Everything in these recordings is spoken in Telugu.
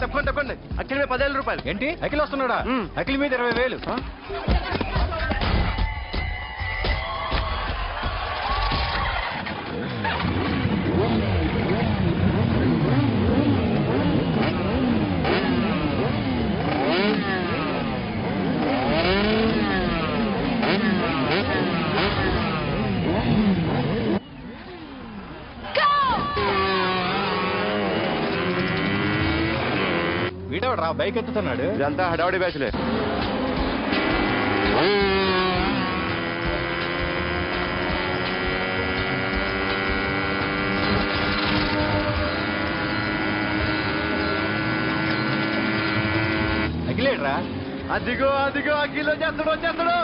తప్పకుండా తప్పకుండా అఖిల్ మీద 10,000 రూపాయలు. ఏంటి అఖిల్ వస్తున్నాడా? అఖిల్ మీద 20,000. వీడవడా బైక్ ఎత్తుతున్నాడు? ఇదంతా హడావడి బ్యాచ్లే. అఖిలేడ్రా? అదిగో అదిగో అఖిల్ వచ్చేస్తాడు వచ్చేస్తాడు.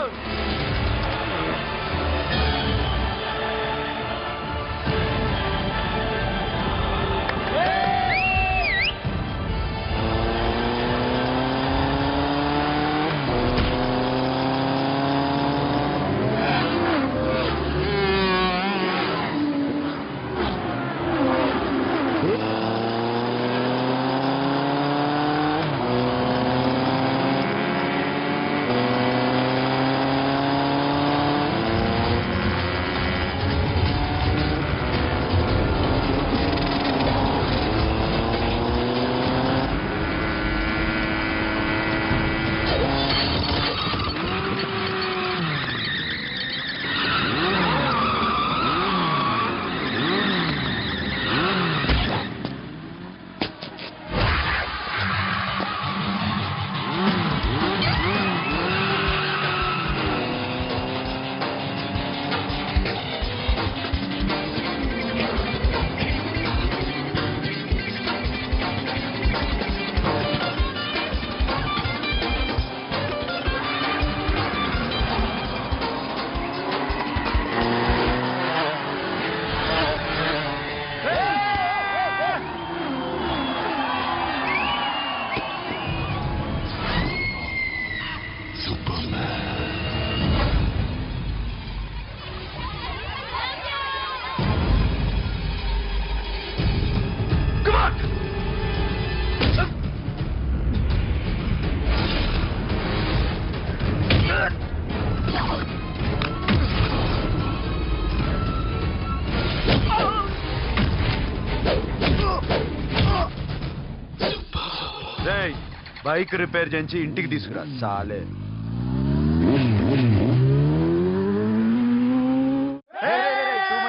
బైక్ రిపేర్ చేయించి ఇంటికి తీసుకురా చాలే.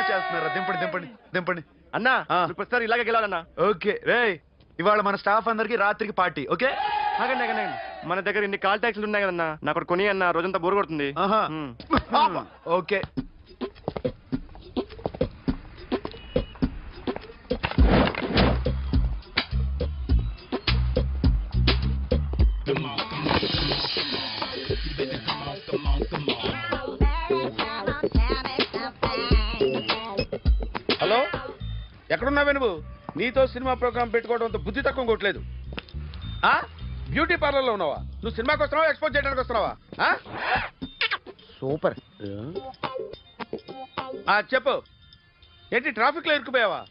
చేస్తున్నారా? దింపండి దింపండి దింపండి అన్నా. ప్రతిసారి ఇలాగే గెలాలన్నా. ఓకే రే, ఇవాళ మన స్టాఫ్ అందరికి రాత్రికి పార్టీ. ఓకే ఆగండి ఆగండి. మన దగ్గర ఇన్ని కాల్ ట్యాక్సీలు ఉన్నాయి కదన్నా, నాకు కొని అన్న రోజంతా బోర్ కొడుతుంది. ఓకే హలో, ఎక్కడున్నావే నువ్వు? నీతో సినిమా ప్రోగ్రామ్ పెట్టుకోవడంతో బుద్ధి తక్కువ కొట్టలేదు. బ్యూటీ పార్లర్లో ఉన్నావా? నువ్వు సినిమాకి వస్తున్నావా, ఎక్స్పోజ్ చేయడానికి వస్తున్నావా? సూపర్. చెప్పు, ఏంటి ట్రాఫిక్ లో ఇరుక్కుపోయావా?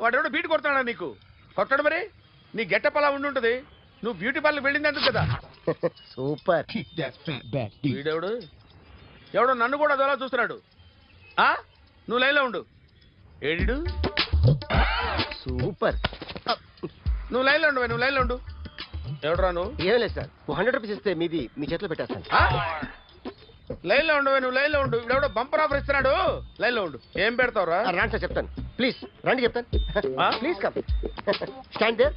వాడెవడో బీట్ కొడుతున్నాడా నీకు? కొట్టాడు మరి. నీ గెట్టప్ అలా ఉండుంటది. నువ్వు బ్యూటీ పార్లర్ వెళ్ళింది ఎందుకు కదా? సూపర్. వీడెవడు? ఎవడో నన్ను కూడా అదోలా చూస్తున్నాడు. నువ్వు లైన్లో ఉండు. ఏడు సూపర్. నువ్వు లైన్లో ఉండు, నువ్వు లైన్లో ఉండు. ఎవడరా నువ్వు? ఏం లేదు సార్, 100 రూపీస్ ఇస్తే మీది మీ చేతిలో పెట్టేస్తాను. లైన్లో ఉండు, నువ్వు లైన్లో ఉండు. ఎవడో బంపర్ ఆఫర్ ఇస్తున్నాడు, లైన్లో ఉండు. ఏం పెడతావురా? రండి సార్ చెప్తాను. ప్లీజ్ రండి చెప్తాను. Please come. Stand there.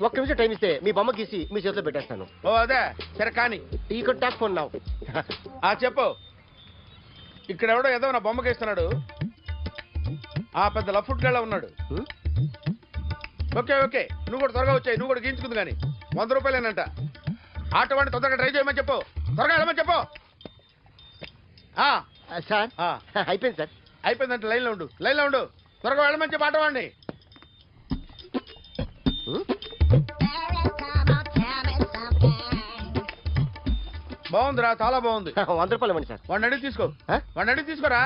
ఒక్క నిమిషం టైం ఇస్తే మీ బొమ్మ గీసి మీ చేతిలో పెట్టేస్తాను. ఓ అదే సరే కానీ. ఈ కుడ్ టాక్ ఫోన్ నౌ. చెప్పు. ఇక్కడ ఎవడో ఏదో నా బొమ్మకి ఇస్తున్నాడు. పెద్ద లఫుట్ గళ్ళ ఉన్నాడు. ఓకే ఓకే, నువ్వు కూడా త్వరగా వచ్చాయి. నువ్వు కూడా గీంచుకుంది కానీ 100 రూపాయలేనంట. ఆటో వాడిని తొందరగా ట్రై చేయమని చెప్పు. త్వరగా వెళ్ళమని చెప్పు. సార్ అయిపోయింది సార్. అయిపోయిందంటే లైన్లో ఉండు, లైన్లో ఉండు. త్వరగా వెళ్ళమని చెప్పు ఆటో వాడిని. బాగుందిరా, చాలా బాగుంది. 100 రూపాయలు ఇవ్వండి సార్. వాడిని అడిగి తీసుకో. వాడిని అడిగి తీసుకోరా.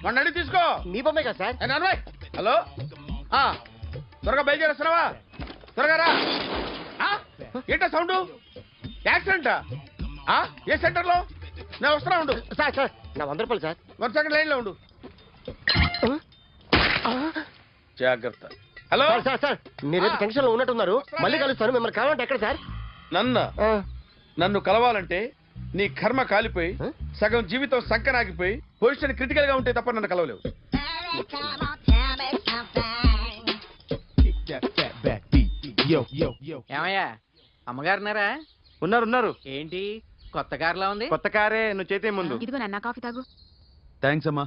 వాడిని అడిగి తీసుకో. మీ బొమ్మే కదా సార్. హలో, త్వరగా బయలుదేరేస్తున్నావా? త్వరగా రా. ఏంటో సౌండ్? యాక్సిడెంటా? ఏ సెంటర్ లో? నేను వస్తున్నా ఉండు. సార్ నా 100 రూపాయలు సార్. 1 సెకండ్ లైన్ లో ఉండు. జాగ్రత్త. హలో సార్ మీరేదో టెన్షన్ లో ఉన్నట్టున్నారు. మళ్ళీ కలుస్తాను. మిమ్మల్ని కావాలంటే ఎక్కడ సార్? నన్ను కలవాలంటే నీ కర్మ కాలిపోయి సగం జీవితం సంకనాగిపోయి పొజిషన్ క్రిటికల్ గా ఉంటే తప్ప నన్ను కలవలేవు. ఏమయ్యా అమ్మగారున్నారా? ఉన్నారు. ఏంటి కొత్త కారులా ఉంది? కొత్త కారే, నువ్వు చేతే ముందు. ఇదిగో నాన్న కాఫీ తాగు. థ్యాంక్స్ అమ్మా.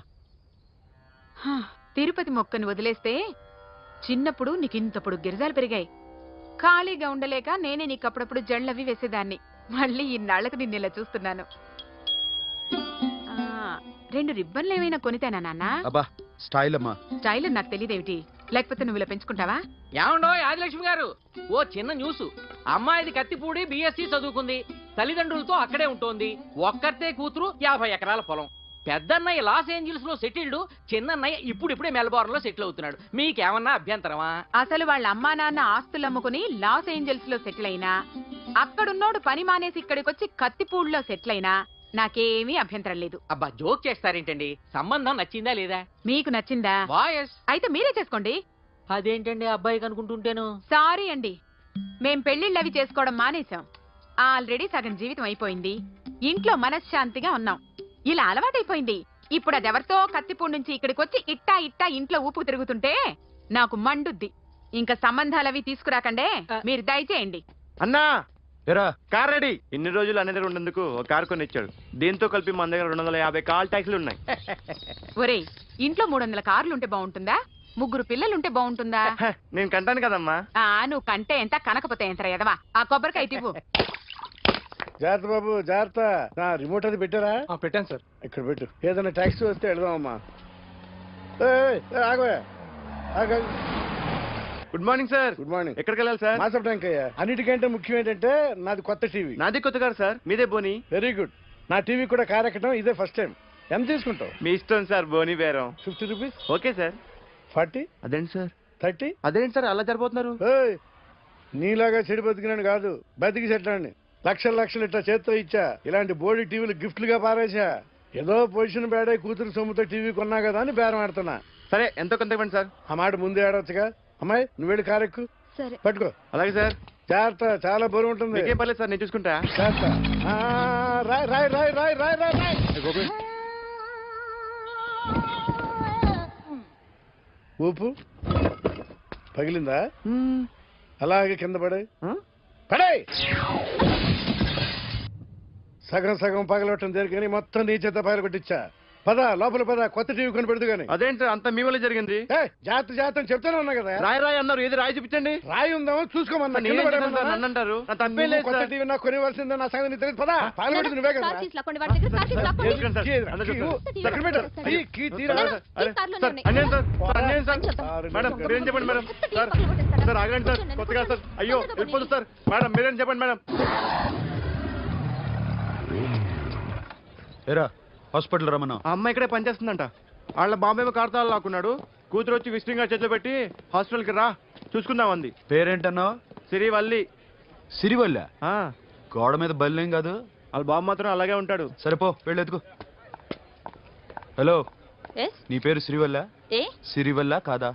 తిరుపతి మొక్కని వదిలేస్తే చిన్నప్పుడు నీకింతప్పుడు గిరిజాలు పెరిగాయి. ఖాళీగా ఉండలేక నేనే నీకు అప్పుడప్పుడు జళ్ళవి వేసేదాన్ని. మళ్ళీ ఇన్నాళ్లకు నిన్ను ఇలా చూస్తున్నాను. 2 రిబ్బన్లు ఏమైనా కొనితేనా నాన్న? అబ్బా స్టైల్ అమ్మా. స్టైల్ నాకు తెలియదేమిటి? లేకపోతే నువ్వు ఇలా పెంచుకుంటావా? ఏమండో ఆదిలక్ష్మి గారు, ఓ చిన్న న్యూస్. అమ్మాయిది కత్తిపూడి BSc చదువుకుంది. తల్లిదండ్రులతో అక్కడే ఉంటోంది. ఒక్కతే కూతురు, 50 ఎకరాల పొలం. పెద్దన్నయ్య లాస్ ఏంజల్స్ లో సెటిల్డ్, చిన్నన్నయ్య ఇప్పుడిప్పుడే మెల్బోర్న్ లో సెటిల్ అవుతున్నాడు. మీకేమన్నా అభ్యంతరమా? అసలు వాళ్ళ అమ్మా నాన్న ఆస్తులు అమ్ముకుని లాస్ ఏంజల్స్ లో సెటిల్ అయినా, అక్కడున్నోడు పని మానేసి ఇక్కడికొచ్చి కత్తిపూడిలో సెటిల్ అయినా నాకేమీ అభ్యంతరం లేదు. అబ్బా జోక్ చేస్తారేంటండి? సంబంధం నచ్చిందా లేదా? మీకు నచ్చిందా? వాయస్ అయితే మీరే చేసుకోండి. అదేంటండి అబ్బాయికి అనుకుంటుంటేను? సారీ అండి, మేం పెళ్లిళ్ళు అవి చేసుకోవడం మానేశాం. ఆల్రెడీ సగం జీవితం అయిపోయింది. ఇంట్లో మనశ్శాంతిగా ఉన్నాం. ఇలా అలవాటైపోయింది. ఇప్పుడు అదెవరితో కత్తిపూడి నుంచి ఇక్కడికి వచ్చి ఇట్టా ఇంట్లో ఊపు తిరుగుతుంటే నాకు మండుద్ది. ఇంకా సంబంధాలవి తీసుకురాకండే, మీరు దయచేయండి. అన్నా ఎరా కార్ రెడీ. ఇన్ని రోజులు అన్న దగ్గర ఉండేందుకు ఒక కార్ కొని ఇచ్చాడు. దీంతో కలిపి మన దగ్గర 250 కాల్ ట్యాక్సీలు ఉన్నాయి. ఒరేయ్, ఇంట్లో 300 కార్లు ఉంటే బాగుంటుందా? 3 పిల్లలుంటే బాగుంటుందా? నేను కంటాను కదమ్మా. నువ్వు కంటే ఎంత కనకపోతే ఎంత ఎదవా. ఆ కొబ్బరికాయ తివ్వు. జాగ్రత్త బాబు, జాగ్రత్త. రిమోట్ అది పెట్టారా? పెట్టాను సార్. ఇక్కడ పెట్టు. ఏదైనా ట్యాక్సీ వస్తే వెళదామమ్మా. ఆగవే. Good morning sir. Good morning. ఎక్కడికి వెళ్ళాలి సార్? మాసప్ ట్యాంక్ అయ్యా. అన్నిటికంటే ముఖ్యం ఏంటంటే నాది కొత్త టీవీ. నాది కొత్త కారు సార్, మీదే బోని. Very good. నా టీవీ కూడా కార్ ఎక్కడం ఇదే ఫస్ట్ టైం. ఎంత తీసుకుంటావు? మీ ఇష్టం సార్, బోని బేరం. 50 రూపీస్. Okay sir. 40. అదేంటి సార్? 30. అదేంటి సార్ అలా జరిపోతున్నారు? నీలాగా చెడు బతికినాను కాదు, బతికి చెట్లాండి. లక్షలు ఇట్లా చేత్తో ఇచ్చా. ఇలాంటి బోడి టీవీలు గిఫ్ట్లుగా పారేసా. ఏదో పొజిషన్ బేడై కూతురు సొమ్ముతో టీవీ కొన్నా కదా అని బేరం ఆడుతున్నా. సరే ఎంతో కొంత ఇవ్వండి సార్. ఆ మాట ముందే ఆడవచ్చుగా. అమ్మాయి నువ్వు వెళ్ళి కారెక్కు. పట్టుకో. అలాగే సార్. జాగ్రత్త, చాలా బరువు ఉంటుంది. ఏం పర్లేదు సార్, నేను చూసుకుంటా. జాగ్రత్త. రాయ్. ఊపు పగిలిందా? అలాగే కింద పడే. సగం పగలవటం జరిగి మొత్తం నీ చేత పగల కొట్టించా. పద లోపల పద, కొత్త టీవీ కొని పెడదు గానీ. అదేంటి అంత మీ వల్ల జరిగింది? జాగ్రత్త చెప్తానే ఉన్నా కదా. రాయి అన్నారు, ఏది రాయి చూపించండి. రాయి ఉందామో చూసుకోమన్నా. అంటారు కొత్త టీవీ నాకు కొనివ్వాల్సిందే. నా సంగతి తెలియదు. పద పాల్గొట్టి నువ్వే కదా. మేడం మీరేం చెప్పండి మేడం. సార్ ఆగండి సార్, కొత్తగా సార్. అయ్యో వెళ్ళిపోతుంది సార్. మేడం మీరేం చెప్పండి మేడం. ఏరా హాస్పిటల్ రమ్మన్నా. ఆ అమ్మాయి ఇక్కడే పనిచేస్తుందంట. వాళ్ళ బాంబేమో కార్తాలు లాక్కున్నాడు. కూతురు వచ్చి విజిటింగ్ కార్డ్ చేతిలో పెట్టి హాస్పిటల్కి రా చూసుకుందాం అంది. పేరేంటన్నావు? సిరివల్లి. సిరివల్లి? గోడ మీద బల్లేం కాదు. వాళ్ళ బాబు మాత్రం అలాగే ఉంటాడు. సరిపో వెళ్ళి ఎత్తుకో. హలో, నీ పేరు సిరివల్ల? సిరివల్ల కాదా?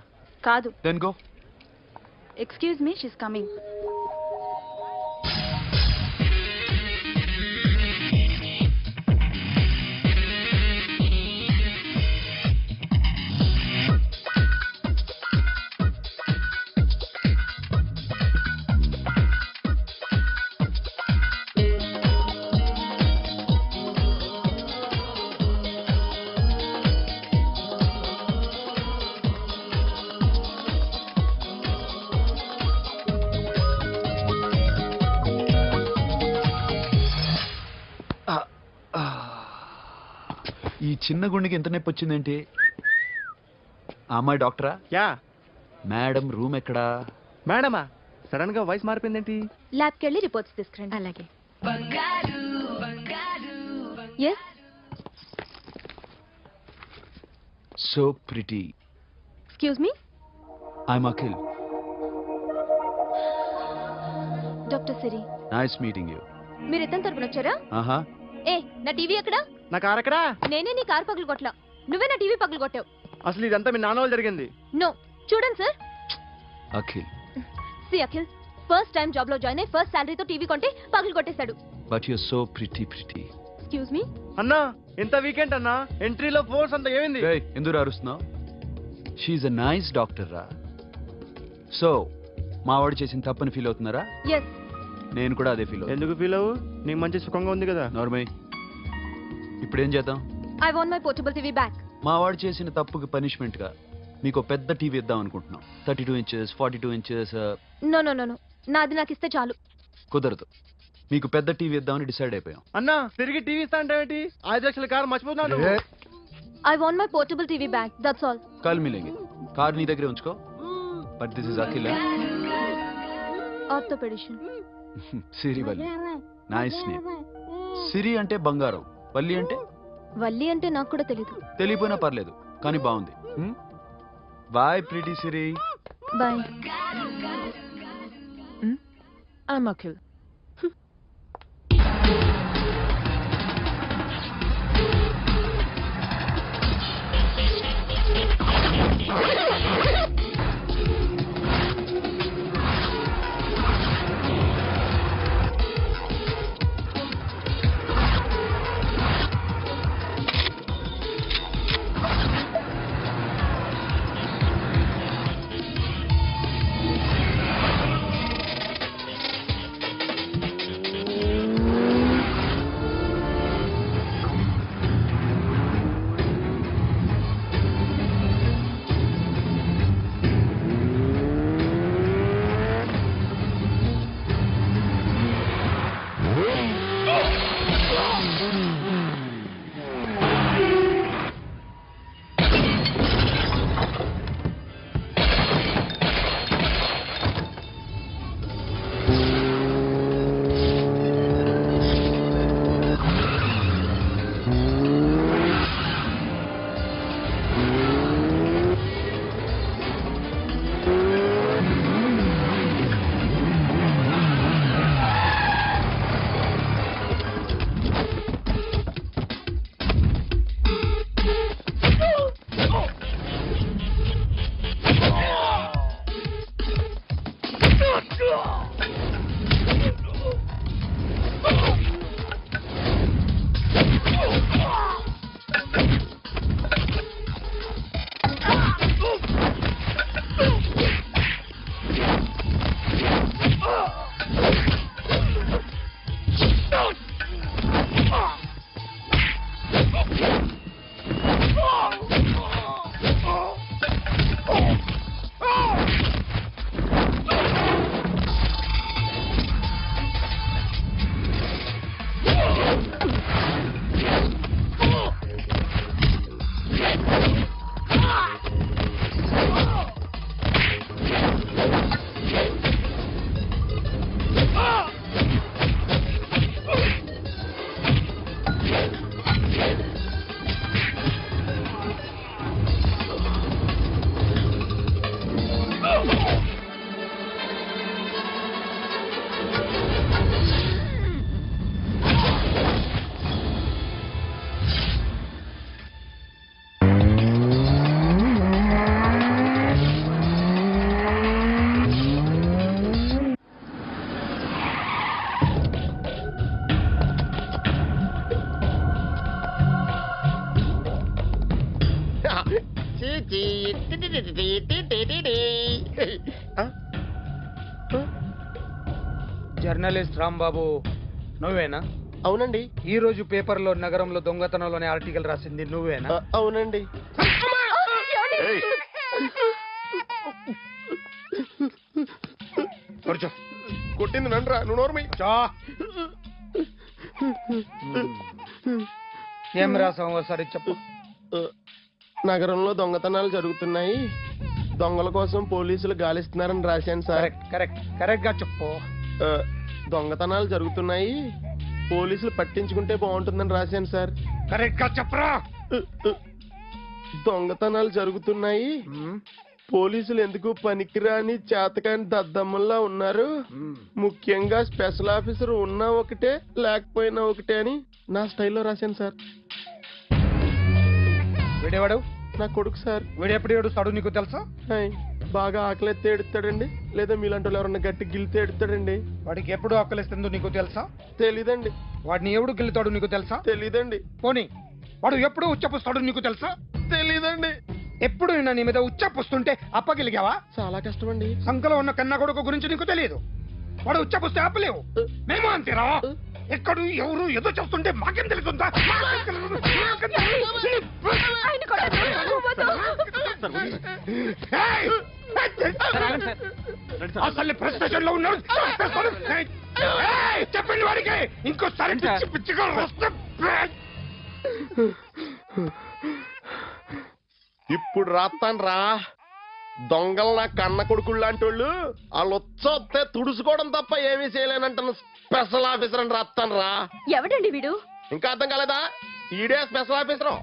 కాదు. Then go. Excuse me, she's coming. ఈ చిన్న గుండెకి ఎంత నొప్పి వచ్చిందేంటి? అమ్మాయి డాక్టరా? యా. మేడం రూమ్ ఎక్కడా? మేడమా సడన్ గా వాయిస్ మారిపోయిందేంటి? ల్యాబ్కి వెళ్ళి రిపోర్ట్స్ తీసుకురండి. అలాగే. Yes. So pretty. Excuse me, I'm Akhil. Doctor Siri. Nice meeting you. మీరు ఇతని తరపున వచ్చారా? ఆహా. ఏ నా టీవీ ఎక్కడా? నా కార్ ఎక్కడా? నేనే నీ కారు పగలు కొట్టలా, నువ్వే నా టీవీ పగలు కొట్టావు. అసలు ఇదంతా మీ నాన్న వాళ్ళు జరిగింది. నో, చూడండి sir. Akhil. See Akhil, first time job లో జాయిన్ అయ్యి ఫస్ట్ శాలరీతో టీవీ కొంటే పగలు కొట్టేశాడు. But you so pretty. Excuse me అన్నా, ఎంత వీకెండ్ అన్నా, ఎంట్రీలో ఫోర్స్ అంత ఏమైంది? ఎందుకు అరుస్తున్నావు? షీఈ్ ఎ నైస్ డాక్టర్ రా. సో మా వాడు చేసిన తప్పని ఫీల్ అవుతున్నారా? ఎస్. నేను కూడా అదే ఫీల్ అవుతున్నా. ఎందుకు ఫీల్ అవ్వు? నీకు మంచి సుఖంగా ఉంది కదా. నార్మల్. ఇప్పుడు ఏం చేద్దాం? I want my portable TV back. మా వాడు చేసిన తప్పుకి పనిష్మెంట్ గా మీకు పెద్ద టీవీ ఇద్దాం అనుకుంటున్నాం. 32 inches, 42 inches. No no no no, నాది నాకు ఇస్తే చాలు. కుదరదు. మీకు పెద్ద టీవీ ఇద్దామని డిసైడ్ అయిపోయాం. అన్నా, తిరిగి టీవీ ఇస్తా అంటే 5 లక్షల కారు మర్చిపోతున్నాను. I want my portable TV back, that's all. కల్ మిలేంగే. కార్ నీ దగ్గరే ఉంచుకో. But this is Akhil. Orthopedician. Siri Valli. Nice name. Siri అంటే బంగారం, వల్లి అంటే? వల్లి అంటే నాకు కూడా తెలీదు. తెలియపోయినా పర్లేదు, కానీ బాగుంది. Bye pretty Siri. Bye. I'm Akhil. Journalist Rambabu నువ్వేనా? అవునండి. ఈ రోజు పేపర్లో నగరంలో దొంగతనంలోనే ఆర్టికల్ రాసింది నువ్వేనా? అవునండి. కూర్చో. కొట్టింది నండ్రా, నువ్వు నోర్మి. ఏం రాసావు ఒకసారి చెప్పు. నగరంలో దొంగతనాలు జరుగుతున్నాయి, దొంగల కోసం పోలీసులు గాలిస్తున్నారని రాశాను సార్. కరెక్ట్ గా చెప్పు. దొంగతనాలు జరుగుతున్నాయి, పోలీసులు పట్టించుకుంటే బాగుంటుందని రాశాను సార్. కరెక్ట్ గా చెప్పరా. దొంగతనాలు జరుగుతున్నాయి, పోలీసులు ఎందుకు పనికిరాని చేతకాని దద్దమ్మల్లా ఉన్నారు? ముఖ్యంగా స్పెషల్ ఆఫీసర్ ఉన్నా ఒకటే లేకపోయినా ఒకటే అని నా స్టైల్లో రాశాను సార్. వీడేవాడు? నా కొడుకు సార్. వీడు ఎప్పుడు ఏడుస్తాడు నీకు తెలుసా? హాయ్, బాగా ఆకలిస్తే ఎడుతాడండి, లేదా మీలాంటి వాళ్ళు ఎవరన్నా గట్టి గిల్లితే ఎడుతాడండి. వాడికి ఎప్పుడు ఆకలిస్తుందో నీకు తెలుసా? తెలీదండి. వాడిని ఎవడు గిల్లుతాడు నీకు తెలుసా? తెలీదండి. పోనీ వాడు ఎప్పుడు ఉచ్చపుస్తాడు నీకు తెలుసా? తెలీదండి. ఎప్పుడు నిన్న నీ మీద ఉచ్చపుస్తుంటే అప్పగిలిగావా? చాలా కష్టమండి. సంకలో ఉన్న కన్నా కొడుకు గురించి నీకు తెలియదు. వాడు ఉచ్చపుస్తే ఆపలేవు. మేము అంతేరా. ఎక్కడు ఎవరు ఏదో చేస్తుంటే మాకేం తెలుస్తుందా? అసలు ప్రెస్టేషన్ లో ఉన్నాడు. చెప్పండి వాడికి ఇంకోసారి పిచ్చి పిచ్చిగా వస్తే ఇప్పుడు రాస్తాను రా. దొంగలు నా కన్న కొడుకులు లాంటి వాళ్ళు వాళ్ళు వచ్చొస్తే తుడుచుకోవడం తప్ప ఏమీ చేయలేనంటాను. స్పెషల్ ఆఫీసర్ అని రాస్తాను రా. ఎవడండి వీడు? ఇంకా అర్థం కాలేదా? ఈడే స్పెషల్ ఆఫీసర్.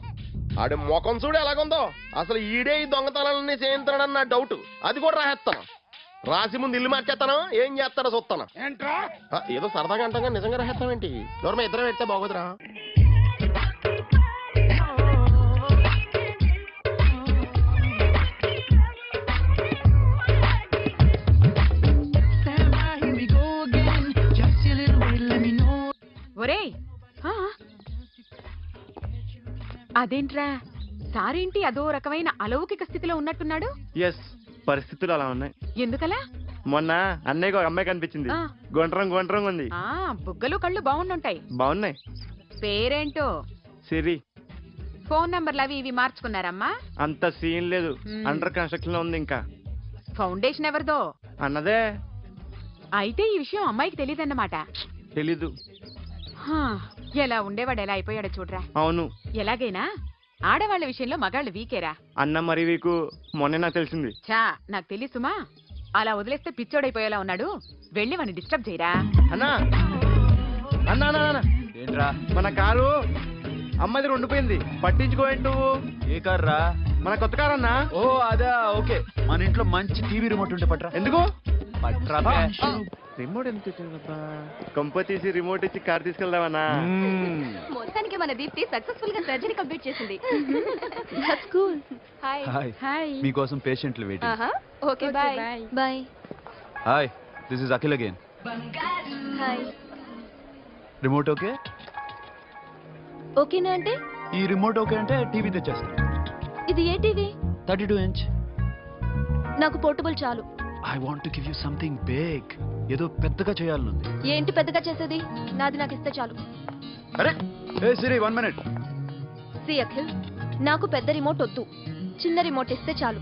ఆడి ముఖం చూడు ఎలాగుందో. అసలు ఈడే ఈ దొంగతనాలన్నీ చేయించాడని నా డౌట్. అది కూడా రాసేస్తాను. రాసి ముందు ఇల్లు మార్చేస్తాను. ఏం చేస్తాడో చూస్తాను. ఏంట్రా? ఏదో సరదాగా అంటాం, నిజంగా రాసేస్తామేంటి? దూరం ఇద్దరం పెడితే బాగోదురా. ఒరేయ్, అదేంట్రా సారేంటి అదో రకమైన అలౌకిక స్థితిలో ఉన్నట్టున్నాడు? ఎస్, పరిస్థితులు అలా ఉన్నాయి. ఎందుకలా? మొన్న అన్నయ్యకు ఒక అమ్మాయి కనిపించింది. గుండ్రం ఉంది. బుగ్గలు కళ్ళు బాగుండుంటాయి. బాగున్నాయి. పేరేంటో? సిరి. ఫోన్ నంబర్లు అవి ఇవి మార్చుకున్నారమ్మా? అంత సీన్ లేదు, అండర్ కన్స్ట్రక్షన్ లో ఉంది. ఇంకా ఫౌండేషన్ ఎవరిదో? అన్నదే. అయితే ఈ విషయం అమ్మాయికి తెలియదన్నమాట. తెలీదు. ఎలా ఉండేవాడు ఎలా అయిపోయాడో చూడరా. అవును. ఎలాగైనా ఆడవాళ్ల విషయంలో మగాళ్ళు వీకేరా. అన్న మరి వీకు మొన్నే నాకు తెలిసింది. చా, నాకు తెలుసుమా. అలా వదిలేస్తే పిచ్చోడైపోయేలా ఉన్నాడు. వెళ్ళి వాడిని డిస్టర్బ్ చేయరా. అన్నా అన్నా అన్నా, ఏంట్రా? మన కారు అమ్మది ఉండిపోయింది, పట్టించుకోండి నువ్వు. ఏ కార్ రా? మన కొత్త కారు అన్నా. ఓ అదా, ఓకే. మన ఇంట్లో మంచి టీవీ రిమోట్ ఉంటే పట్రా. ఎందుకు? పట్రా. రిమోట్ ఎంత కంప తీసి రిమోట్ ఇచ్చి కార్ తీసుకెళ్దామన్నా. మొత్తానికి మన దీప్తి సక్సెస్ఫుల్ గా సర్జరీ కంప్లీట్ చేసింది. That's cool. హాయ్. హాయ్. మీకోసం పేషెంట్లు waiting. Okay, bye. Bye. Hi, this is Akhil again. Hi. Remote okay? ఓకేనా అంటే? ఈ రిమోట్ ఓకే అంటే టీవీ తెచ్చేస్తా. ఇది ఏ టీవీ? 32 ఇంచ్. నాకు పోర్టబుల్ చాలు. I want to give you something big. ఏదో పెద్దగా చేయాలనుంది. ఏంటి పెద్దగా చేసేది? నాది నాకు ఇస్తే చాలు. అరే ఏ సిరి, 1 మినిట్. సి అఖిల్, నాకు పెద్ద రిమోట్ వద్దు, చిన్న రిమోట్ ఇస్తే చాలు.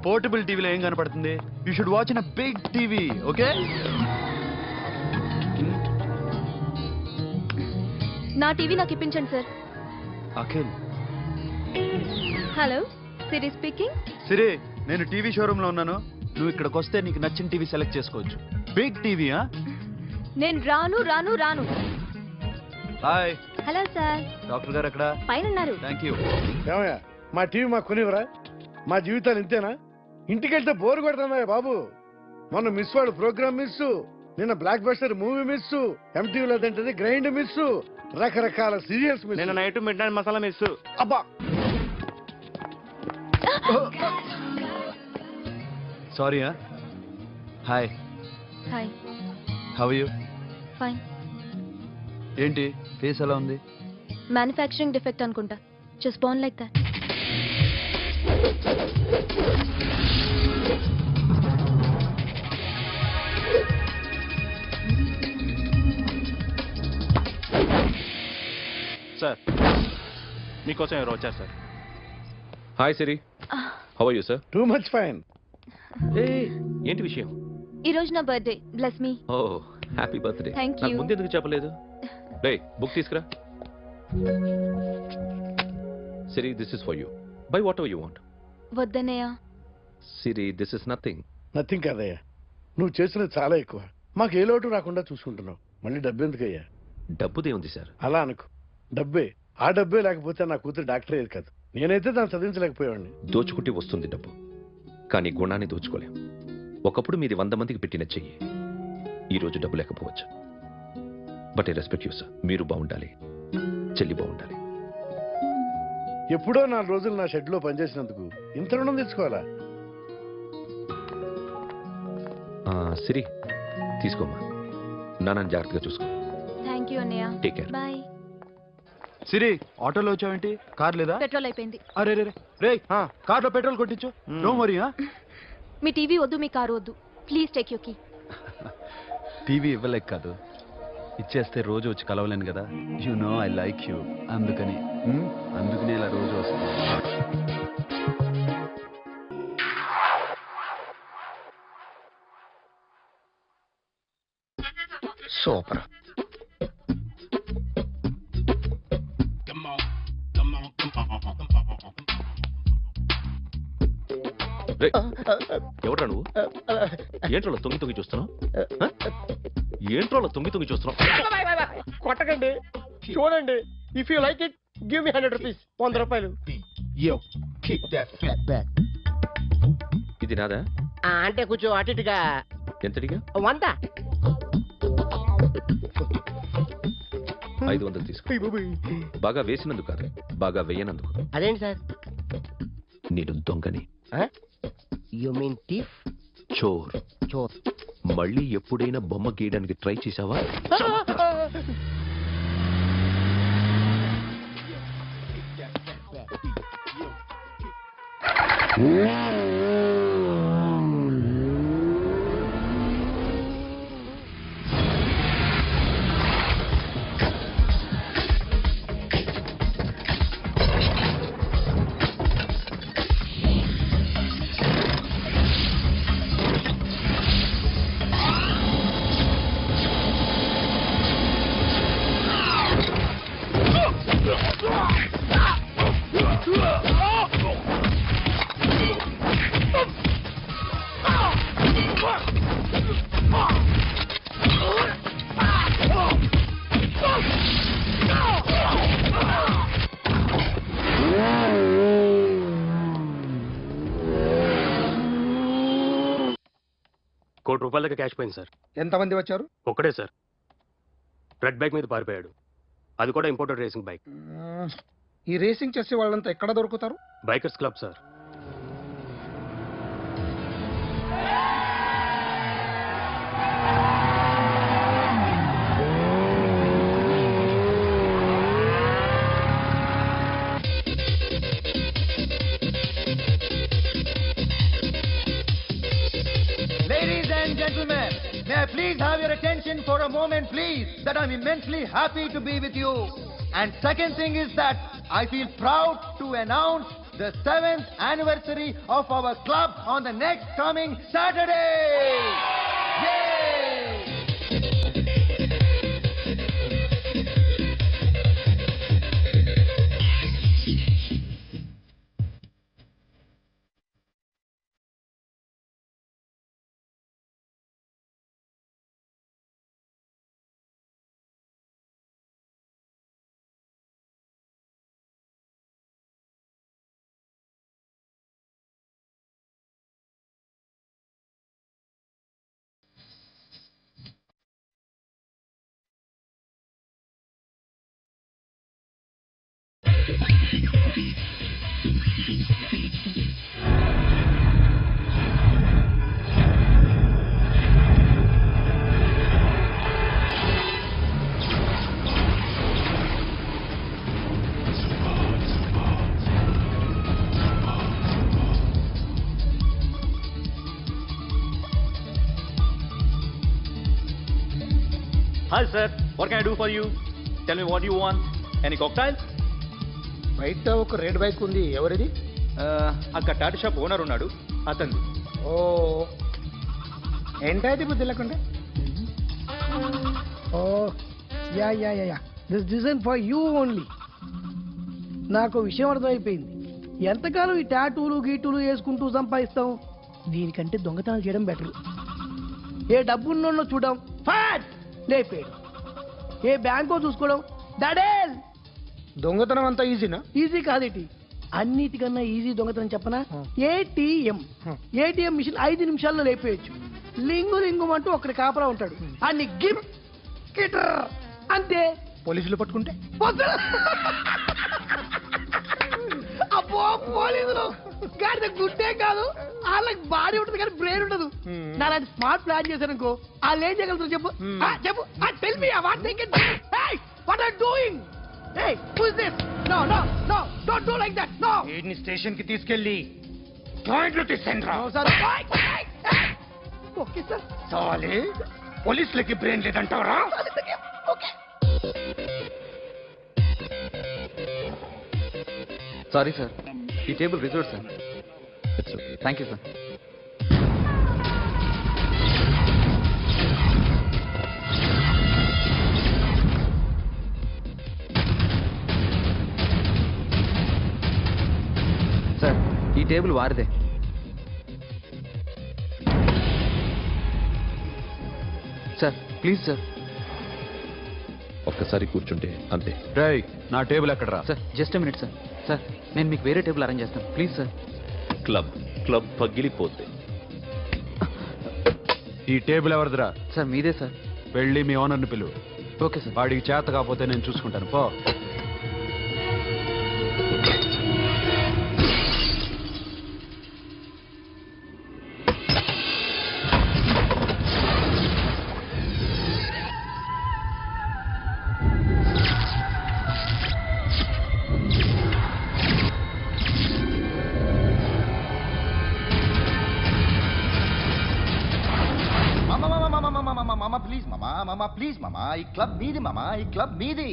పోర్టబుల్ టీవీలో ఏం కనపడుతుంది? You should watch in a big TV, okay? నా టీవీ నాకు ఇప్పించండి sir. Akhil. Hello, Siri speaking. Siri, నేను టీవీ షోరూమ్ లో ఉన్నాను. నువ్వు ఇక్కడికి వస్తే నీకు నచ్చిన టీవీ సెలెక్ట్ చేసుకోవచ్చు. Big TV. నేను రాను రాను రాను. హాయ్. Hello sir. డాక్టర్ గారు ఎక్కడ? పైన ఉన్నారు. Thank you. ఏమయ్యా, మా టీవీ మాకు కొనివరా? మా జీవితాలు ఇంతేనా? ఇంటికెళ్తే బోర్ కొడుతున్నాయా బాబు? మొన్న మిస్ వాడు ప్రోగ్రామ్ మిస్, నిన్న బ్లాక్ బస్టర్ మూవీ మిస్, ఎంటీవీలో తింటది గ్రైండ్ మిస్, రకరకాల సీరియల్స్ మిస్. నిన్న night midnight masala miss. అబ్బా, sorry. Hi. Hi. How are you? Fine. ఏంటి ఫేస్ ఎలా ఉంది? మ్యానుఫ్యాక్చరింగ్ డిఫెక్ట్ అనుకుంటా. Just born like that. Sir, మీకోసం ఎవరు వచ్చారు sir? Hi Siri, how are you sir? Too much fine. ఏంటి విషయం? ఈ రోజు నా birthday. Bless me. Oh, happy birthday. Thank you. నాకు ముందు ఎందుకు చెప్పలేదు? రే, బుక్ తీసుకురా. Siri, this is for you. Buy whatever you want. వద్దనయ్య. Siri, this is nothing. Nothing కాదయ్యా, నువ్వు చేసినది చాలా ఎక్కువ. మాకు ఏ లోటు రాకుండా చూసుకుంటున్నావు. మళ్ళీ డబ్బు ఎందుకయ్యా? డబ్బుదే ఉంది సార్. అలా అనుకో, డబ్బే. ఆ డబ్బే లేకపోతే నా కూతురు డాక్టర్ అయ్యేది కాదు. నేనైతే దాన్ని చదివించలేకపోయేవాడిని. దోచుకుంటే వస్తుంది డబ్బు, కానీ గుణాన్ని దోచుకోలేం. ఒకప్పుడు మీది 100 మందికి పెట్టిన చెయ్యి ఈరోజు డబ్బు లేకపోవచ్చు. But I respect you sir. మీరు బాగుండాలి, చెల్లి బాగుండాలి. ఎప్పుడో 4 రోజులు నా షెడ్ లో పనిచేసినందుకు ఇంత రుణం తెచ్చుకోవాలా? సిరి తీసుకోమ్మా. నాన్న జాగ్రత్తగా చూసుకో. థ్యాంక్ యూ అన్నయ్య. Take care. బాయ్. సిరి ఆటోలో వచ్చావేంటి? కార్ లేదా? పెట్రోల్ అయిపోయింది. అరే రే రే కార్లో పెట్రోల్ కొట్టించు. నో మరి. మీ టీవీ వద్దు, మీ కారు వద్దు. Please take you key. TV ఇవ్వలేక కాదు, ఇచ్చేస్తే రోజు వచ్చి కలవలేను కదా. You know I like you. అందుకని ఇలా రోజు వస్తాను. సూపర్. ఎవడ్రా నువ్వు? ఏంట్రోలో తొంగి చూస్తున్నావు? ఏంట్రోలో తొంగి చూస్తున్నావు? కొట్టకండి, చూడండి. If you like it give me 100 rupees. 100 రూపాయలు. ఇది నాదా? అంటే కొంచెం అటు ఇటుగా. ఎంతడిగా? 100. 500 తీసుకో. బాగా వేసినందుకు కాదు, బాగా వేయనందుకు. అదేంటి సార్? నేను దొంగని. You mean thief? చోర్. చోర్. మళ్ళీ ఎప్పుడైనా బొమ్మ గీయడానికి ట్రై చేసావా? ₹1 దాకా క్యాష్ పోయింది సార్. ఎంతమంది వచ్చారు? ఒక్కడే సార్. రెడ్ బైక్ మీద పారిపోయాడు. అది కూడా ఇంపోర్టెడ్ రేసింగ్ బైక్. ఈ రేసింగ్ చేసే వాళ్ళంతా ఎక్కడ దొరుకుతారు? Bikers club sir. Ladies and gentlemen, may I please have your attention for a moment, please, that I'm immensely happy to be with you. And second thing is that I feel proud to announce the 7th anniversary of our club on the next coming Saturday. Yay! Hi sir, what can I do for you? Tell me what you want. Any cocktails? బయట ఒక రెడ్ బైక్ ఉంది, ఎవరిది? అక్కడ టాటా షాప్ ఓనర్ ఉన్నాడు, అతను. ఓ ఏంటది బుద్ధి లేకుండా? Oh yeah yeah yeah yeah this design for you only. నాకు విషయం అర్థమైపోయింది. ఎంతకాలం ఈ టాటూలు గీటూలు వేసుకుంటూ సంపాదిస్తాం? దీనికంటే దొంగతనాలు చేయడం బెటర్. ఏ డబ్బున్నోళ్ళో చూడడం ఫాట్ లేపేయడం, ఏ బ్యాంకో చూసుకోవడం దడేల్. దొంగతనం అంతా ఈజీనా? ఈజీ కాదేటి, అన్నిటికన్నా ఈజీ దొంగతనం చెప్పనా? ఏటీఎం మిషన్ 5 నిమిషాల్లో లేపేయచ్చు. లింగు లింగుమంటూ ఒకటి కాపలా ఉంటాడు, అన్ని గిప్ గిటర్ అంతే. పోలీసులు పట్టుకుంటే అబ్బో పోలీసులు గాడి గుడ్డే కాదు, వాళ్ళకి బాడీ ఉంటుంది కానీ బ్రెయిన్ ఉండదు. నా అలాంటి స్మార్ట్ ప్లాన్ చేశాను అనుకో, వాళ్ళు ఏం చేయగలుగుతారు చెప్పు? చెప్పు, tell me what they can what are doing. Hey, who is this? No, don't do like that. No. వీడిని స్టేషన్ కి తీసుకెళ్ళి పాయింట్లు తీసేంద్రా. No, sir. Okay, sir. సాలే పోలీసులకి బ్రెయిన్ లేదంటారా? సారీ సార్, ఈ table reserve sir. Thank you sir. Sir, ఈ టేబుల్ వారిదే. Sir please sir. ఒక్కసారి కూర్చుంటే అంతే. రై, నా టేబుల్ ఎక్కడ రా? Sir just minute sir. Sir నేను మీకు వేరే టేబుల్ అరేంజ్ చేస్తాను ప్లీజ్ సార్. క్లబ్ పగిలిపోతే ఈ టేబుల్ ఎవరిదిరా? సార్ మీదే సార్. వెళ్ళి మీ ఓనర్ని పిలువు. Okay sir. వాడికి చేత కాకపోతే నేను చూసుకుంటాను, పో. ప్లీజ్ మామా, ఈ క్లబ్ మీది మామా, ఈ క్లబ్ మీది.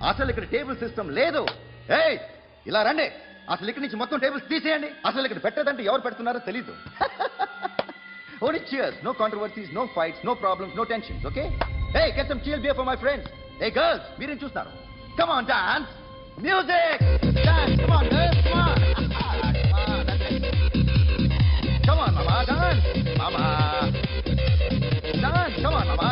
అసలు ఇక్కడ టేబుల్ సిస్టమ్ లేదు. ఏయ్ ఇలా రండి, అసలు ఇక్కడ నుంచి మొత్తం టేబుల్స్ తీసేయండి. అసలు ఇక్కడ పెట్టదంటే ఎవరు పెడుతున్నారో తెలీదు. Only cheers, no controversies, no fights, no problems, no tensions, okay? Hey, get some chill beer for my friends. Hey girls, మీరేం చూస్తున్నారు? Come on, dance. Music. Dance, come on girls, come on. Come on, mama, dance. Mama. Dance, come on, mama.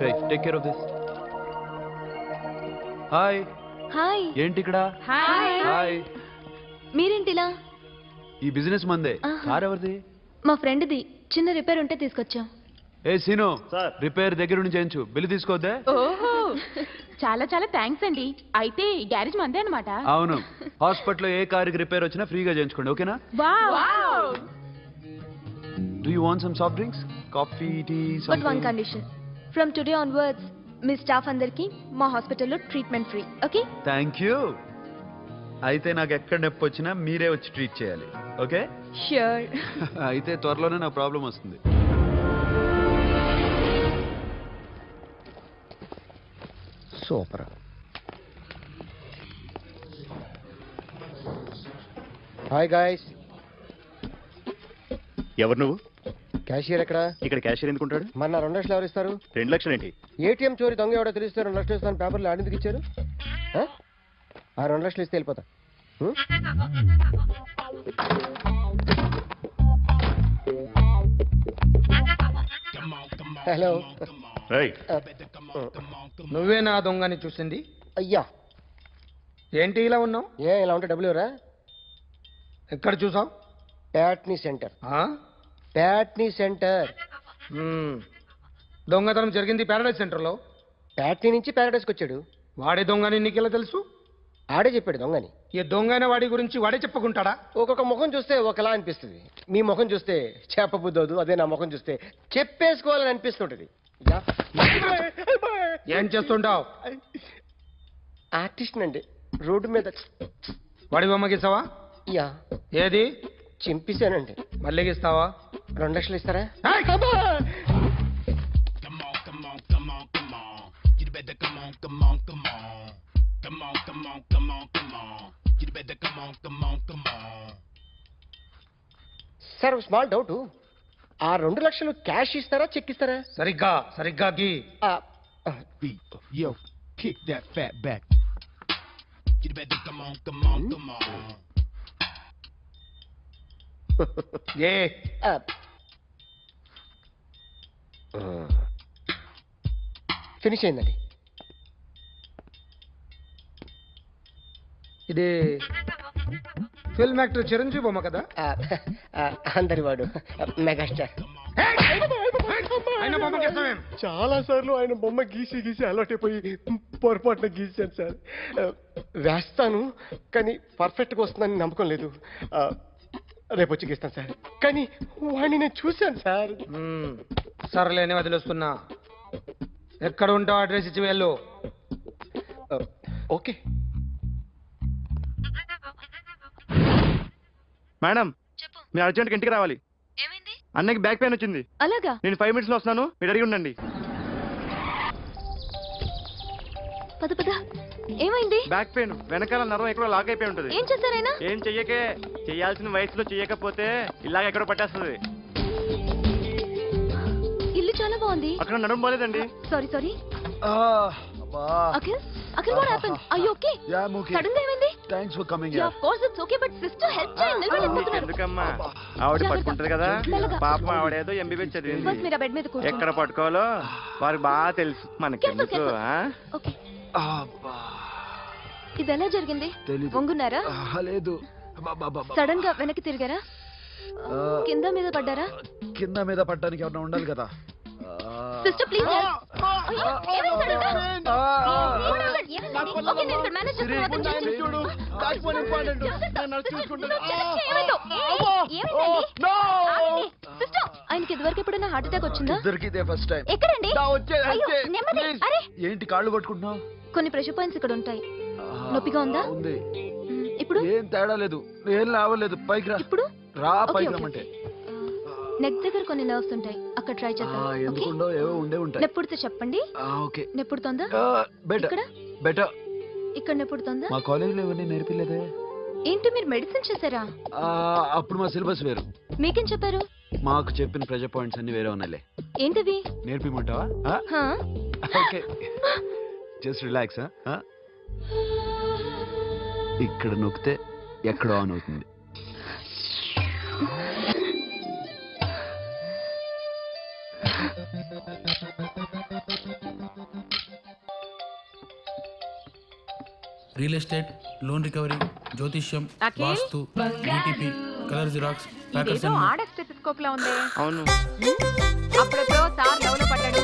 Hey, take care of this. Hi. Hi. ఏంటి ఇక్కడ? హాయ్. మీరేంటిలా? ఈ బిజినెస్ మందే. కార్ ఎవరిది? మా ఫ్రెండ్ది. చిన్న రిపేర్ ఉంటే తీసుకొచ్చాం. ఏ సీను, రిపేర్ దగ్గర నుంచి చేయించు, బిల్లు తీసుకోవద్దే. ఓహో, చాలా చాలా థ్యాంక్స్ అండి. అయితే ఈ గ్యారేజ్ మందే అన్నమాట. అవును, హాస్పిటల్లో ఏ కారుకి రిపేర్ వచ్చినా ఫ్రీగా చేయించుకోండి, ఓకేనా? Wow. Do you want some soft drinks, coffee, tea? But one condition, from today onwards మీ స్టాఫ్ అందరికి మా హాస్పిటల్లో treatment free, okay? Thank you. అయితే నాకు ఎక్కడ నొప్పి వచ్చినా మీరే వచ్చి ట్రీట్ చేయాలి, ఓకే? ష్యూర్. అయితే త్వరలోనే నాకు ప్రాబ్లం వస్తుంది. సూపర్. Hi guys. ఎవరు నువ్వు? క్యాషియర్ ఎక్కడ? ఇక్కడ క్యాషియర్ ఎందుకుంటాడు? మన 2 లక్షలు ఎవరు ఇస్తారు? 2 లక్షలు ఏంటి? ఏటీఎం చోరీ దొంగ ఎవడో తెలిస్తే 2 లక్షలు ఇస్తాను పేపర్లు ఆడిందుకు ఇచ్చారు. ఆ 2 లక్షలు ఇస్తే వెళ్ళిపోతా. హలో. నువ్వే నా దొంగని చూసింది? అయ్యా. ఏంటి ఇలా ఉన్నావు? ఇలా ఉంటే డబ్బులు ఎవరా? ఎక్కడ చూసావు? ప్యాట్నీ సెంటర్. ప్యాట్నీ సెంటర్. దొంగతనం జరిగింది ప్యారడైజ్ సెంటర్లో. ప్యాట్నీ నుంచి ప్యారడైజ్కి వచ్చాడు. వాడే దొంగని నీకెలా తెలుసు? ఆడే చెప్పాడు దొంగని. ఈ దొంగైన వాడి గురించి వాడే చెప్పుకుంటాడా? ఒక్కొక్క ముఖం చూస్తే ఒకలా అనిపిస్తుంది. మీ ముఖం చూస్తే చెప్పబుద్దోదు, అదే నా ముఖం చూస్తే చెప్పేసుకోవాలని అనిపిస్తుంటది. ఏం చేస్తుంటావు? ఆర్టిస్ట్ అండి. రోడ్డు మీద వాడి బొమ్మ గీసావా? యా. ఏది? చింపేశానండి. మళ్ళీ గీస్తావా? 2 లక్షలు ఇస్తారా? సార్ స్మాల్ డౌట్, ఆ 2 లక్షలు క్యాష్ ఇస్తారా చెక్ ఇస్తారా? సరిగ్గా గీ. Yo, kick that fat back. You better come on. Finish అయిందండి. ఇది ఫిల్మ్ యాక్టర్ చిరంజీవి బొమ్మ కదా? అందరి వాడు మెగాస్టార్. ఆయన బొమ్మ గీస్తామేం? చాలా సార్లు ఆయన బొమ్మ గీసి గీసి అలవాటైపోయి పొరపాటున గీసాను సార్. వేస్తాను కానీ పర్ఫెక్ట్గా వస్తుందని నమ్మకం లేదు. రేపు వచ్చి గీస్తాను సార్. కానీ వాడిని నేను చూశాను సార్. సర్లేని వదిలేస్తున్నా. ఎక్కడ ఉంటావు అడ్రస్ ఇచ్చి వెళ్ళు. ఓకే మేడం, మీరు అర్జెంట్గా ఇంటికి రావాలి. అన్నకి బ్యాక్ పెయిన్ వచ్చింది. అలాగా? నేను 5 minutes లో వస్తున్నాను, మీరు అడిగి ఉండండి. పద పద. ఏమైంది? బ్యాక్ పెయిన్, వెనకాల నరం ఎక్కడో లాక్ అయిపోయి ఉంటుంది. ఏం చేశారైనా? ఏం చెయ్యకే, చెయ్యాల్సిన వయసులో చెయ్యకపోతే ఇలాగ ఎక్కడో పట్టేస్తుంది. ఇల్లు చాలా బాగుంది. అక్కడ నడుము పోలేదండి. Sorry sorry. Akhil, Akhil what happened? Are you okay? Yeah, I'm okay. Sudden గా ఏమైంది? Thanks for coming Yeah, here. of course it's okay, but sister help చేయండి. నిలబడలేకపోతున్నారు. ఎందుకమ్మా, ఆవిడ పట్టుకుంటది కదా. పాపం ఆవిడేదో ఎంబీబీఎస్ చదివింది. బస్ మీరు ఆ బెడ్ మీద కూర్చోండి. ఎక్కడ పట్టుకోవాలో వారికి బాగా తెలుసు. మనకెందుకు? ఓకే. ఇది ఎలా జరిగింది? వంగున్నారా? లేదు. సడన్ గా వెనక్కి తిరిగారా? కింద మీద పడ్డారా? కింద మీద పడ్డానికి ఎవరైనా ఉండాలి కదా. Sister please help. ఏమైంది సడన్ గా? ఓకే నేను ఇక్కడ మేనేజ్ చేస్తాను. అతను చూడు. Back phone important. నేను చూసుకుంటాను. ఏమైందో? ఏమైంది? సిస్టర్, ఆయనకి ఇదివరకు ఎప్పుడైనా హార్ట్ అటాక్ వచ్చిందా? ఇద్దరికి ఇదే ఫస్ట్ టైం. ఎక్కడండి? అరే ఏంటి కాళ్ళు పట్టుకుంటున్నావు? కొన్ని ప్రెషర్ పాయింట్స్ ఇక్కడ ఉంటాయి. నొప్పిగా ఉందా? ఉంది. ఇప్పుడు ఏం తేడా లేదు, ఏం లావలేదు. పైకి రా. ఇప్పుడు రా, పైకి రమ్మంటే. నెక్ దగ్గర కొన్ని నర్వ్స్ ఉంటాయి, అక్కడ ట్రై చేద్దాం. ఎందుకుండో ఏవో ఉండే ఉంటాయి. నెప్పుడుతో చెప్పండి. ఓకే. నెప్పుడుతోందా? Better better. ఇక్కడ నెప్పుడుతోందా? మా కాలేజీలో ఎవరిని నేర్పిలేదే. ఏంటి మీరు మెడిసిన్ చేశారా? అప్పుడు మా సిలబస్ వేరు. మీకేం చెప్పారు? మాకు చెప్పిన ప్రెజర్ పాయింట్స్ అన్ని వేరే ఉన్నాయిలే. ఏంటివి? నేర్పిమంటావా? Okay, just relax. ఇక్కడ నొక్కితే ఎక్కడో ఆన్ అవుతుంది. రియల్ ఎస్టేట్, లోన్ రికవరీ, జ్యోతిష్యం, వాస్తు, డిటిపి, కలర్ జిరాక్స్, ప్యాకర్స్ ఇదేదో ఆడ స్టెథోస్కోప్ లా ఉంది. అవును. అప్పుడెప్పుడో సార్ లవ్ లో పడ్డాడు.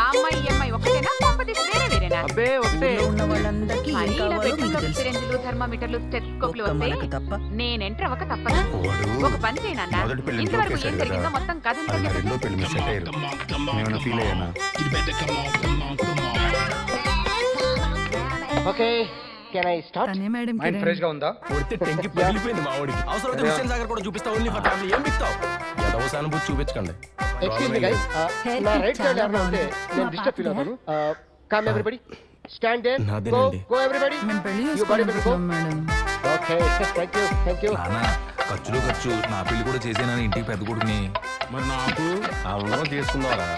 ఆ అమ్మాయి ఈ అమ్మాయి ఒకటేనా? కాంపిటీషన్ వేరే వేరేనా? అబ్బే ఒకటే. ఉన్న వాళ్ళందరికీ సిరెంజులు, థర్మామీటర్లు, స్టెథోస్కోప్లు వస్తే నేను ఎంటర్ అవ్వక తప్పదు. ఒక పని చేయనన్నా, ఇంతవరకు ఏం జరిగిందో మొత్తం కథ okay. Can I start? Mind fresh గా ఉందా? కొడితే టెంకి పగిలిపోయింది మా వాడికి. అవసరమైతే హుస్సేన్ సాగర్ కూడా చూపిస్తా. Only for family. ఏం పిస్తావు? ఏదో సానుభూతి చూపించకండి. ఎక్స్క్యూజ్ మీ గైస్, నా రైట్ సైడ్ ఎవరైనా ఉంటే నేను డిస్టర్బ్ ఫీల్ అవుతాను. Come everybody, stand there. Go everybody. You body better go. Okay, thank you. నానా ఖర్చులు ఖర్చు. నా పెళ్లి కూడా చేసేనని ఇంటికి పెద్ద కొడుకుని. మరి నాకు అవును తీసుకుందారా?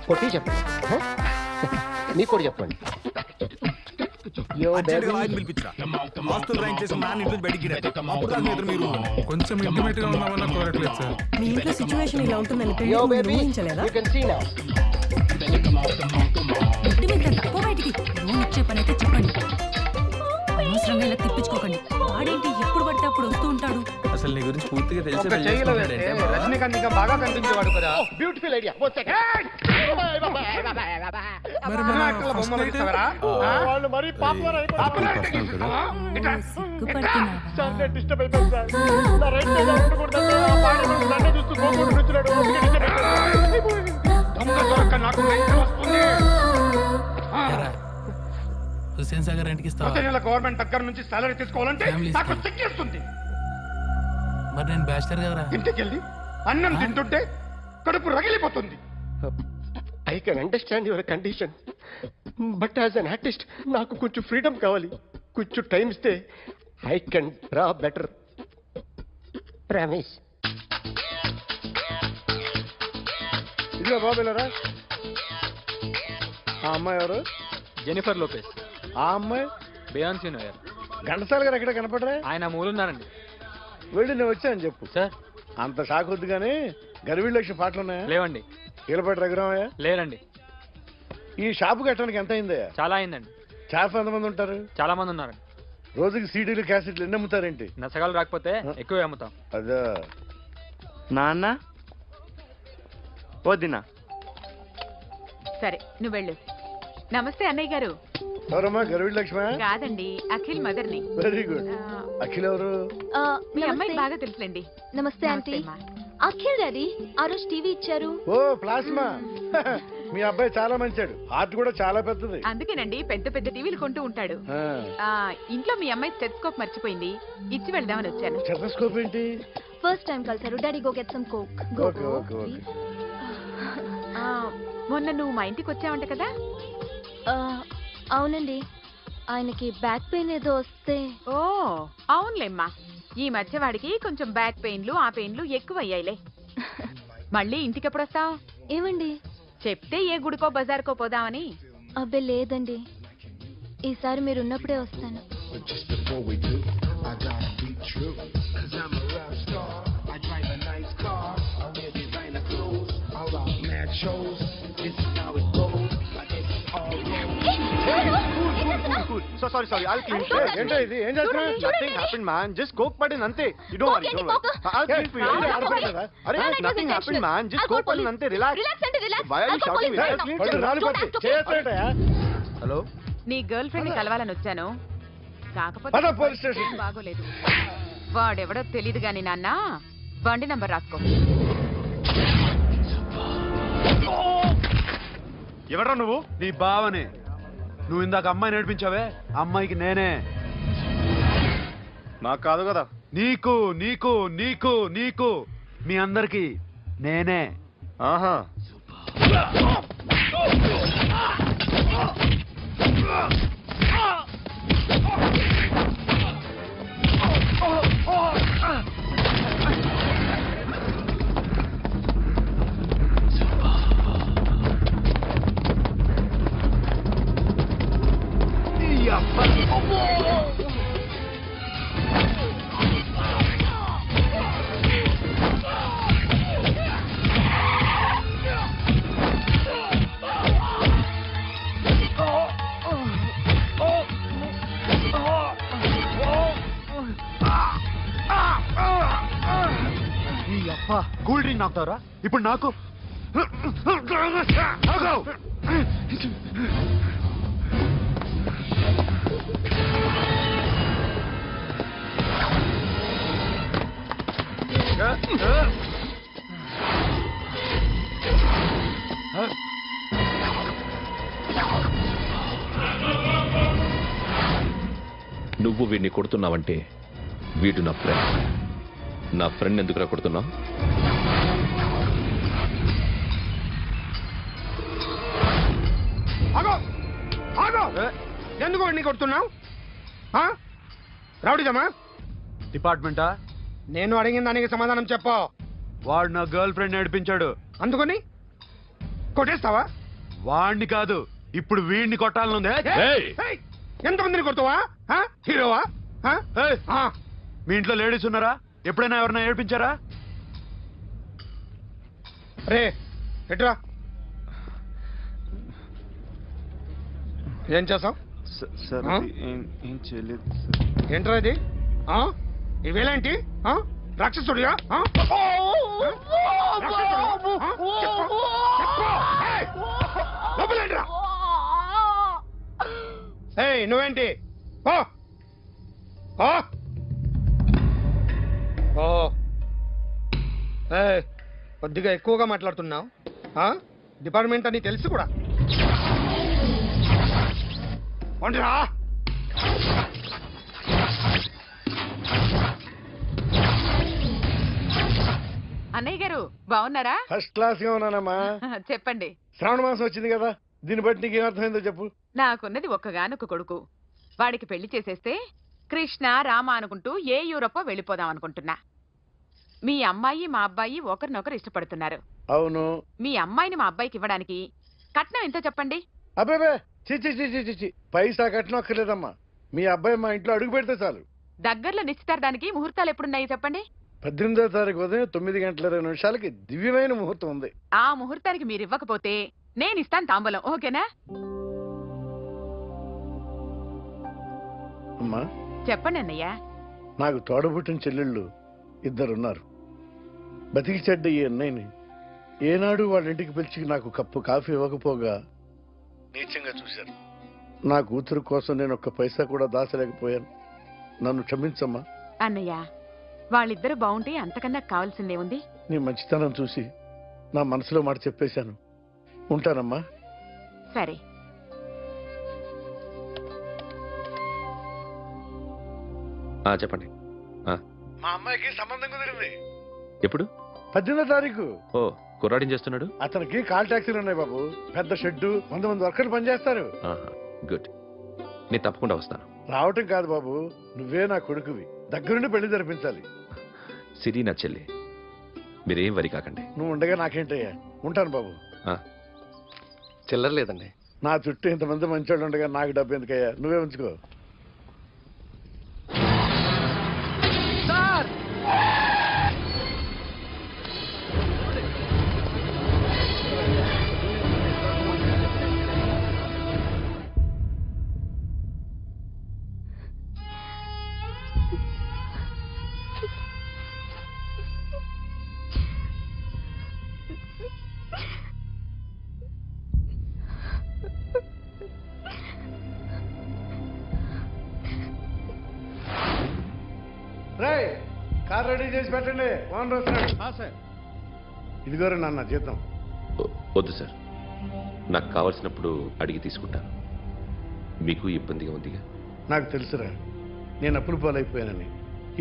కొట్టి చెప్పండి. మీకు కూడా చెప్పండి. కొంచెం ఇంటిమేట్ గా ఉన్నామన్నా కోరట్లేదు సార్. మీ ఇంట్లో సిచ్యువేషన్ ఇలా ఉంటుందని ఊహించలేదా? ఇంటి మీద తక్కువ బయటికి రూమ్ ఇచ్చే పని అయితే చెప్పండి. అనవసరంగా ఇలా తిప్పించుకోకండి. వాడేంటి ఎప్పుడు పడితే అప్పుడు వస్తూ ఉంటాడు. అసలు నీ గురించి పూర్తిగా తెలిసి రజనీకాంత్ ఇంకా బాగా కనిపించేవాడు కదా. Beautiful idea. వాళ్ళు మరి పాపులర్ డిస్టర్బ్ అయిపోయింది సార్. నా రైట్ సైడ్ ఉండకూడదు. నన్నే చూస్తూ గోకుడు నుంచున్నాడు. హుస్సేన్ సాగర్ ఇంటికి ఇస్తావా? గవర్నమెంట్ దగ్గర నుంచి సాలరీ తీసుకోవాలంటే నాకు సిగ్గేస్తుంది. మరి నేను బ్యాచిలర్ కదరా. ఇంటికి వెళ్ళి అన్నం తింటుంటే కడుపు రగిలిపోతుంది. I can understand your condition, but as an artist నాకు కొంచెం ఫ్రీడమ్ కావాలి. కొంచెం టైం ఇస్తే I can draw better. Promise. ఇదిగో బాబులరా. ఆ అమ్మాయి ఎవరు? Jennifer Lopez. ఆ అమ్మాయి? Beyoncé knower. ఘంటసాల గారు ఎక్కడ కనపడరా? ఆయన మూలున్నారండి. వెళ్ళి నేను వచ్చాను చెప్పు సార్. అంత షాక్ వద్దు కానీ గర్వీళ్ళ లక్ష్యం పాటలు ఉన్నాయా? లేవండి. ఈలపాటి రఘురామయ్య లేరండి. ఈ షాపు కట్టడానికి ఎంత అయిందయ్యా? చాలా అయిందండి. స్టాఫ్ ఎంతమంది ఉంటారు? చాలా మంది ఉన్నారండి. రోజుకి సీడీలు క్యాసెట్లు ఎన్ని అమ్ముతారేంటి? నచ్చగాలు రాకపోతే ఎక్కువ అమ్ముతాం. అదా నాన్న వద్దినా. సరే నువ్వు వెళ్ళు. నమస్తే అన్నయ్య గారు. ఎవరమ్మా? గర్విడి లక్ష్మ? కాదండి, అఖిల్ మదర్ని. Very good. అఖిల్ ఎవరు? మీ అమ్మాయి బాగా తెలుసులేండి. నమస్తే ఆంటీ. అఖిల్ డాడీ ఆ రోజు టీవీ ఇచ్చారు. ఓ ప్లాస్మా. మీ అబ్బాయి చాలా మంచాడు, హార్ట్ కూడా చాలా పెద్దది. అందుకేనండి పెద్ద పెద్ద టీవీలు కొంటూ ఉంటాడు. ఇంట్లో మీ అమ్మాయి స్టెథోస్కోప్ మర్చిపోయింది, ఇచ్చి వెళ్దామని వచ్చాను. స్టెథోస్కోప్ ఏంటి? ఫస్ట్ టైం కలిసారు. Daddy go get some coke. Okay okay okay. మొన్న నువ్వు మా ఇంటికి వచ్చావంట కదా? అవునండి, ఆయనకి బ్యాక్ పెయిన్ ఏదో వస్తే. ఓ అవునులేమ్మా, ఈ మధ్య వాడికి కొంచెం బ్యాక్ పెయిన్లు ఆ పెయిన్లు ఎక్కువ అయ్యాయిలే. మళ్ళీ ఇంటికి ఎప్పుడు వస్తావు? ఏమండి చెప్తే ఏ గుడికో బజార్కో పోదామని. అబ్బే లేదండి, ఈసారి మీరు ఉన్నప్పుడే వస్తాను. Sorry I'll clean. ఏంటో ఇది? ఏం చేస్తున్నా? Nothing happened man, just coke పడింది అంతే. You don't worry. I'll clean for you. అరే nothing happened man, just coke పడింది అంతే. Relax. Why are you shouting? Hello, నీ గర్ల్ ఫ్రెండ్ ని కలవాలని వచ్చాను, కాకపోతే పోలీస్ స్టేషన్ బాగోలేదు. వాడెవడో తెలీదు గాని నాన్న, బండి నంబర్ రాసుకో. ఎవడ్రా నువ్వు? నీ బావనే. నువ్వు ఇందాక అమ్మాయి నేర్పించావే, అమ్మాయికి నేనే. నాకు కాదు కదా. నీకు నీకు నీకు నీకు మీ అందరికి నేనే. ఆహా. కూల్ డ్రింక్ నాకుతావరా ఇప్పుడు? నాకు నువ్వు వీడిని కొడుతున్నావంటే వీడు నా ఫ్రెండ్. నా ఫ్రెండ్ ఎందుకురా కొడుతున్నావు? ఎందుకు వాడిని కొడుతున్నావు? రౌడీదమ్మా? డిపార్ట్మెంటా? నేను అడిగిన దానికి సమాధానం చెప్పు. వాడు నా గర్ల్ ఫ్రెండ్ నడిపించాడు, అందుకని కొట్టేస్తావా? వాడిని కాదు, ఇప్పుడు వీడిని కొట్టాలనుంది. ఎంతమందిని కొడతావా? హీరోవా? మీ ఇంట్లో లేడీస్ ఉన్నారా? ఎప్పుడైనా ఎవరైనా ఏడిపించారా? రే ఎట్రా, ఏం చేసావు? ఏం చేయలేదు. ఏంట్రా ఇది? ఇవేలాంటి రాక్షసుడియా? నువ్వేంటి? కొద్దిగా ఎక్కువగా మాట్లాడుతున్నావు. డిపార్ట్మెంట్ అని తెలుసు కూడా. అన్నయ్య గారు బాగున్నారా? ఫస్ట్ క్లాస్ గా ఉన్నానమ్మా. చెప్పండి. శ్రావణ మాసం వచ్చింది కదా, దీన్ని బట్టి నీకు ఏమర్థమైందో చెప్పు. నాకున్నది ఒక్కగానొక్క కొడుకు, వాడికి పెళ్లి చేసేస్తే కృష్ణ రామ అనుకుంటూ ఏ యూరోపో వెళ్ళిపోదాం అనుకుంటున్నా. మీ అమ్మాయి మా అబ్బాయి ఒకరినొకరు ఇష్టపడుతున్నారు. అవును. మీ అమ్మాయిని మా అబ్బాయికి ఇవ్వడానికి కట్నం ఎంతో చెప్పండి. అబ్బాబే చిచి పైసా కట్నం అక్కర్లేదమ్మా. మీ అబ్బాయి మా ఇంట్లో అడుగు పెడితే చాలు. దగ్గరలో నిశ్చితార్థానికి ముహూర్తాలు ఎప్పుడున్నాయి చెప్పండి. 18వ తారీఖు ఉదయం 9:20 దివ్యమైన ముహూర్తం ఉంది. ఆ ముహూర్తానికి మీరు ఇవ్వకపోతే నేను ఇస్తాను తాంబూలం, ఓకేనా? అమ్మా చెప్పండి అన్నయ్య. నాకు తోడబుట్టిన చెల్లెళ్ళు 2 ఉన్నారు. బతికి చెడ్డ ఈ అన్నయ్యని ఏనాడు వాళ్ళ ఇంటికి పిలిచి నాకు కప్పు కాఫీ ఇవ్వకపోగా నీచంగా చూశారు. నా కూతురు కోసం నేను ఒక్క పైసా కూడా దాచలేకపోయాను. నన్ను క్షమించమ్మా. అన్నయ్య, వాళ్ళిద్దరు బాగుంటే అంతకన్నా కావాల్సిందే ఉంది. నీ మంచితనం చూసి నా మనసులో మాట చెప్పేశాను. ఉంటానమ్మా. సరే. చెప్పండి. మా అమ్మాయికి సంబంధం కుదిరింది. ఎప్పుడు? 18వ తారీఖు. ఓ, కుర్రాడేం చేస్తున్నాడు? అతనికి కాల్ టాక్సీలు ఉన్నాయి బాబు. పెద్ద షెడ్డు, 100 మంది వర్కర్లు పనిచేస్తారు. గుడ్. నేను తప్పకుండా వస్తాను. రావటం కాదు బాబు, నువ్వే నా కొడుకువి. దగ్గరుండి పెళ్లి జరిపించాలి. సిరి నా చెల్లి, మీరేం వరి కాకండి. నువ్వు ఉండగా నాకేంటయ్యా. ఉంటాను బాబు. చిల్లర లేదండి. నా చుట్టూ ఇంతమంది మంచోళ్ళు ఉండగా నాకు డబ్బు ఎందుకయ్యా? నువ్వే ఉంచుకో. రేయ్, కార్ రెడీ చేసి పెట్టండి. ఓనర్ వస్తున్నాడు. సార్, ఇదిగోరా నాన్న జీతం. వద్దు సార్, నాకు కావలసినప్పుడు అడిగి తీసుకుంటాను. మీకు ఇబ్బందిగా ఉందిగా? నాకు తెలుసురా, నేను అప్పులు పాలైపోయానని.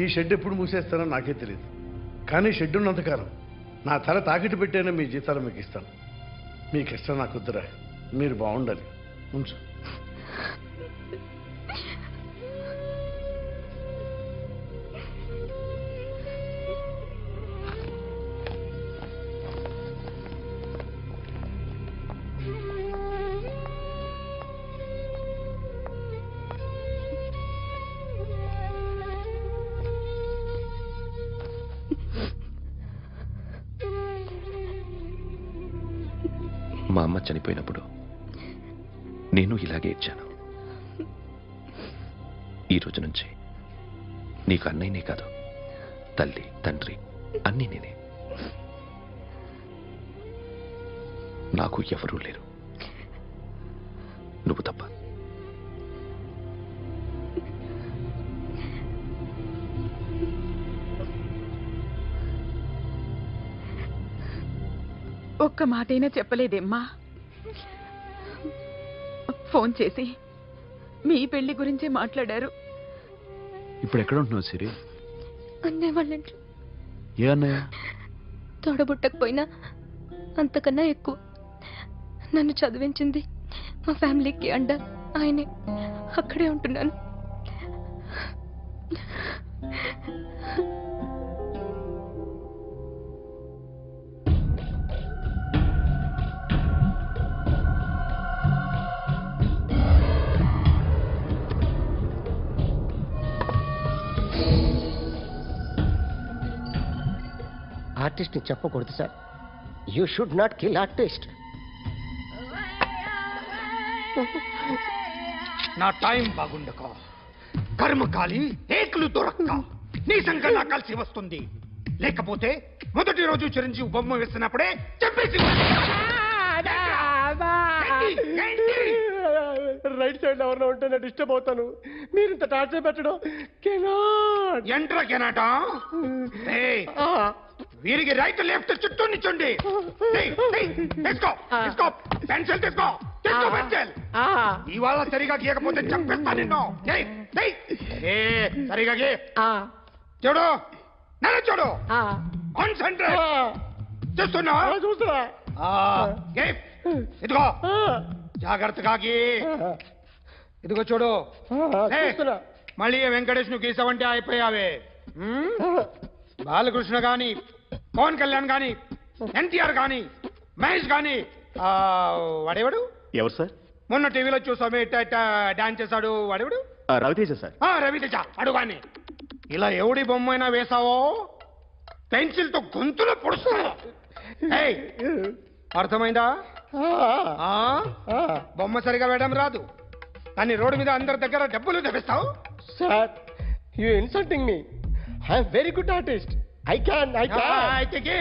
ఈ షెడ్ ఎప్పుడు మూసేస్తానో నాకే తెలియదు. కానీ షెడ్ ఉన్నంతకాలం నా తల తాకిట్టు పెట్టానో మీ జీతాలు మీకు ఇస్తాను. మీకు ఇష్టం నాకు వద్దురా. మీరు బాగుండాలి. ఉంచు. మా అమ్మ చనిపోయినప్పుడు నేను ఇలాగే ఇచ్చాను. ఈ రోజు నుంచి నీకు అన్నయ్యనే కాదు, తల్లి తండ్రి అన్నీ నేనే. నాకు ఎవరూ లేరు, నువ్వు తప్ప. ఒక్క మాటైనా చెప్పలేదేమ్మా? ఫోన్ చేసి మీ పెళ్లి గురించే మాట్లాడారు. ఇప్పుడు ఎక్కడ ఉంటున్నావు సిరి? అన్నయ్య వాళ్ళ ఇంట్లో. ఏ అన్నయ్య? తోడబుట్టకపోయినా అంతకన్నా ఎక్కువ నన్ను చదివించింది మా ఫ్యామిలీకి అండ ఆయనే. అక్కడే ఉంటున్నాను. ఆర్టిస్ట్ ని చెప్పకూడదు sir. You should not kill artist. నా టైం బాగుండక కర్మకాలి ఏకులు దొరక్క నీ సంఘటన కలిసి వస్తుంది. లేకపోతే మొదటి రోజు చిరంజీవి బొమ్మ వేస్తున్నప్పుడే చెప్పేసి రైట్ సైడ్ ఎవరిలో ఉంటే నేను డిస్టర్బ్ అవుతాను. మీరు ఇంత టార్చర్ పెట్టడం ఎంట్రా కెనాటా. వీరికి రైట్ లెఫ్ట్ చుట్టూ నిచ్చండి. పెన్సిల్ తీసుకో, పెన్సిల్. ఇవాళ సరిగా గీయకపోతే చెప్పేస్తా నిన్ను. సరిగా గీ. చూడు, నన్ను చూడు. కాన్సంట్రేట్. చూస్తున్నా? చూస్తున్నా. ఇదిగో జాగ్రత్తగా గీ. ఇదిగో చూడు. మళ్ళీ వెంకటేష్ ను గీసావంటే అయిపోయావే. బాలకృష్ణ గాని, పవన్ కళ్యాణ్ గాని, ఎన్టీఆర్ గాని, మహేష్ గాని, వాడేవాడు? ఎవరు సార్? మొన్న టీవీలో చూసామే డాన్స్ చేశాడు, వాడేవాడు? రవితేజ సార్. రవితేజ అడుగాని. ఇలా ఎవడి బొమ్మైనా వేసావో పెన్సిల్ తో గొంతులో పొడుస్తాను. ఏయ్, అర్థమైందా? బొమ్మ సరిగా వేయడం రాదు కానీ రోడ్డు మీద అందరి దగ్గర డబ్బులు తెప్పిస్తావు. Sir you insulting me. I'm very good artist. I can. అయితే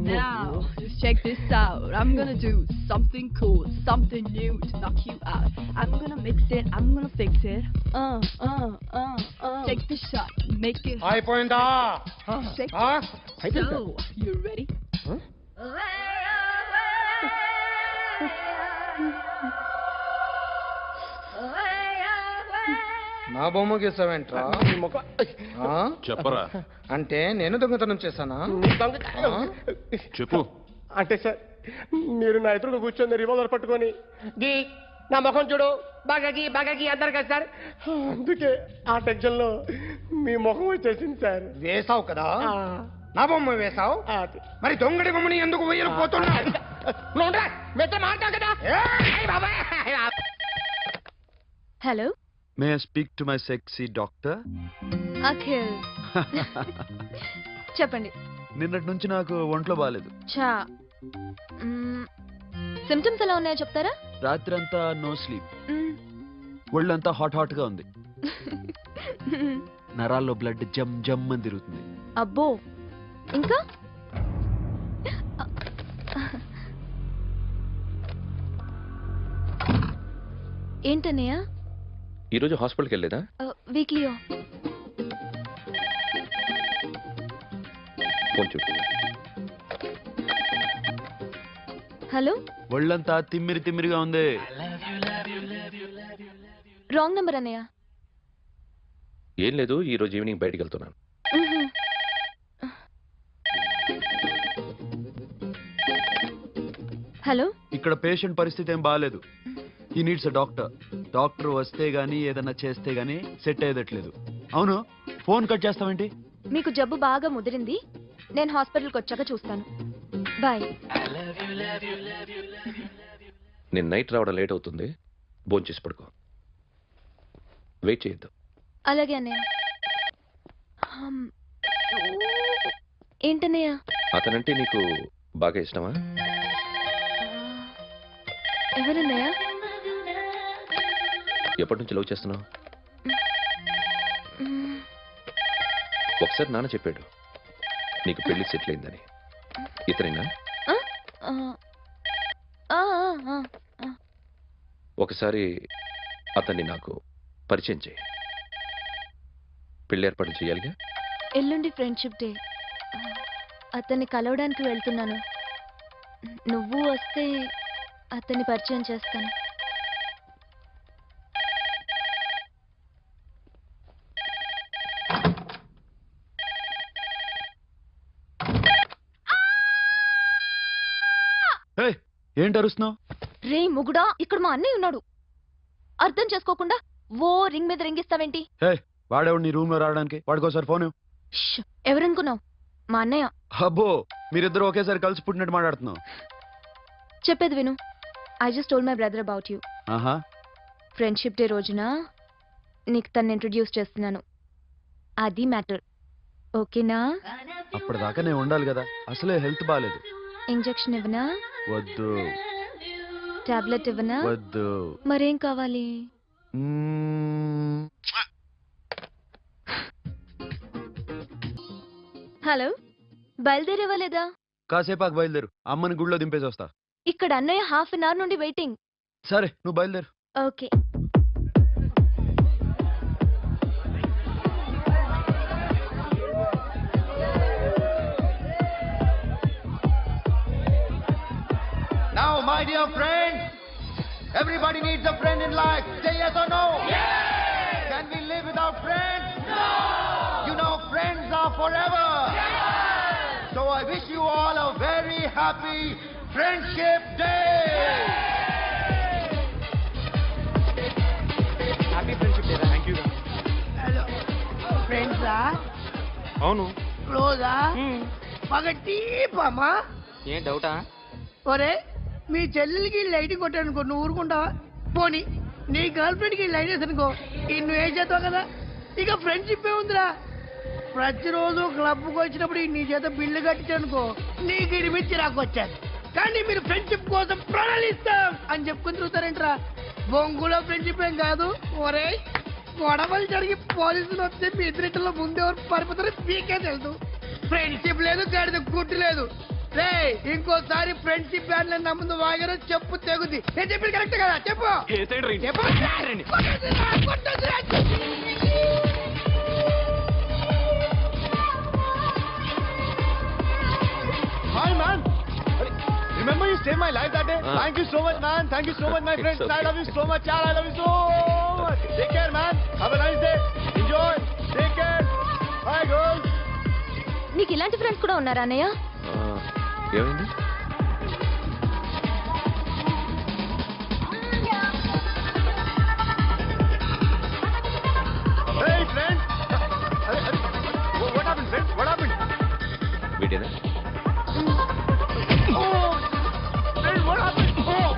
Now, just check this out. I'm gonna do something cool, something new to knock you out. I'm gonna mix it, I'm gonna fix it. Take the shot, make it. అయిపోయిందా? Shake it. So, you ready? నా బొమ్మ గీసావేంట్రా? చెప్పరా. అంటే నేను దొంగతనం చేశానా? చెప్పు. అంటే సార్ మీరు నా ఎదురుగా కూర్చొని రివాల్వర్ పట్టుకొని గీ నా ముఖం చూడు బాగా గీ అంటారు కదా సార్, అందుకే ఆ టెన్షన్ లో మీ ముఖం వచ్చేసింది సార్. వేసావు కదా, నా బొమ్మ వేసావు, మరి దొంగడి బొమ్మని ఎందుకు వేయలు పోతున్నా? Hello, may I speak to my sexy doctor? Akhil. చెప్పండి. నిన్నటి నుంచి నాకు ఒంట్లో బాగాలేదు. చా, సిమ్టమ్స్ ఎలా ఉన్నాయో చెప్తారా? రాత్రంతా నో స్లీప్, ఒళ్ళంతా హాట్ గా ఉంది, నరాల్లో బ్లడ్ జమ్ జమ్ అని తిరుగుతుంది. అబ్బో, ఇంకా? ఏంటన్నయ్య? ఈరోజు హాస్పిటల్కి వెళ్ళేదా? వీక్లీ. ఫోన్ చూడు. హలో, ఒళ్ళంతా తిమ్మిరిగా ఉంది. రాంగ్ నెంబర్ అన్నయ్య. ఏం లేదు, ఈరోజు ఈవినింగ్ బయటికి వెళ్తున్నాను. హలో, ఇక్కడ పేషెంట్ పరిస్థితి ఏం బాగాలేదు. ఈ నీడ్స్ డాక్టర్ వస్తే గానీ ఏదన్నా చేస్తే గానీ సెట్ అయ్యేదట్లేదు. అవును, ఫోన్ కట్ చేస్తావేంటి? మీకు జబ్బు బాగా ముదిరింది, నేను హాస్పిటల్కి వచ్చాక చూస్తాను. బాయ్. నేను నైట్ రావడం లేట్ అవుతుంది, భోంచేసి పడుకో, వెయిట్ చేయొద్దు. అలాగే అన్నయ్య. ఏంటన్నయ్య? అతనంటే నీకు బాగా ఇష్టమా? ఎవరన్నయ్య? ఎప్పటి నుంచి లవ్ చేస్తున్నావు? ఒకసారి నాన్న చెప్పాడు నీకు పెళ్లి సెటిల్ అయిందని. ఇతనేనా? ఒకసారి అతన్ని నాకు పరిచయం చేయి, పెళ్లి ఏర్పాటు చేయాలిగా. ఎల్లుండి ఫ్రెండ్షిప్ డే, అతన్ని కలవడానికి వెళ్తున్నాను. నువ్వు వస్తే అతన్ని పరిచయం చేస్తాను. ఏంటి అరుస్తున్నావు? రే ముగుడా, ఇక్కడ మా అన్నయ్య ఉన్నాడు. అర్థం చేసుకోకుండా ఓ రింగ్ మీద రింగిస్తావేంటి? వాడేవాడు నీ రూమ్ లో రావడానికి? వాడికోసారి ఫోన్. ఎవరనుకున్నావు? మా అన్నయ్య. అబ్బో, మీరిద్దరు ఒకేసారి కలిసి పుట్టినట్టు మాట్లాడుతున్నావు. చెప్పేది విను. I just told my brother about you. Friendship day రోజున నీకు తను ఇంట్రడ్యూస్ చేస్తున్నాను. అది మ్యాటర్. ఓకేనా? అప్పటిదాకా నేను ఉండాలి కదా, అసలే హెల్త్ బాగాలేదు. ఇంజెక్షన్ ఇవ్వనా? వద్దు. టాబ్లెట్ ఇవ్వనా? వద్దు. మరేం కావాలి? హలో, బయలుదేరేవా లేదా? కాసేపాకు బయలుదేరు, అమ్మని గుడిలో దింపేసి వస్తా. ఇక్కడ అన్నయ్య హాఫ్ అన్ అవర్ నుండి వెయిటింగ్. సరే, నువ్వు బయలుదేరు. Okay. Now, my dear friends, everybody needs a friend in life. Say yes or no? Yes! Can we live without friends? No! You know, friends are forever. Yes! So I wish you all a very happy Friendship Day! Happy Friendship Day. Thank you. Hello. Friends ah? అవును. Close ah? బాగా డీప్ అమ్మా. ఏం డౌటా? ఒరే, మీ చెల్లెలకి లైట్ కొట్టానుకో, నువ్వు ఊరుకుంటావా? పోనీ నీ గర్ల్ ఫ్రెండ్కి లైట్ వేసానుకో, నువ్వు ఏం చేస్తావు కదా? ఇక ఫ్రెండ్షిప్ ఏ ఉందిరా. ప్రతిరోజు క్లబ్కి వచ్చినప్పుడు నీ చేత బిల్లు కట్టించనుకో నీకు ఇడిపించి నాకు వచ్చాను. కానీ మీరు ఫ్రెండ్షిప్ కోసం ప్రణాళిస్తాం అని చెప్పుకుని చూస్తారేంట్రా? బొంగులో ఫ్రెండ్షిప్ ఏం కాదు. ఒరే గొడవలు జరిగి పోలీసులు వస్తే మీ ఇద్దరిలో ముందెవరు పరిపోతారో మీకే తెలుసు. ఫ్రెండ్షిప్ లేదు, గడిద గుడ్డు లేదు. రే ఇంకోసారి ఫ్రెండ్షిప్ బ్యాండ్ నా ముందు వాగారో చెప్పు తెగుద్ది. నేను చెప్పింది కరెక్ట్ కదా? చెప్పు. Hi man. Remember you saved my life that day? Thank you so much man. Thank you so much my friends. I love you so much. I love you so much. Take care man. Have a nice day. Enjoy. Take care. Bye girls. నీకు ఇలాంటి ఫ్రెండ్స్ కూడా ఉన్నారా అన్నయ్య? ఏమైంది? Hey friends. What happened friends? What happened? వీడేనా? Oh. Friends, what happened? Oh.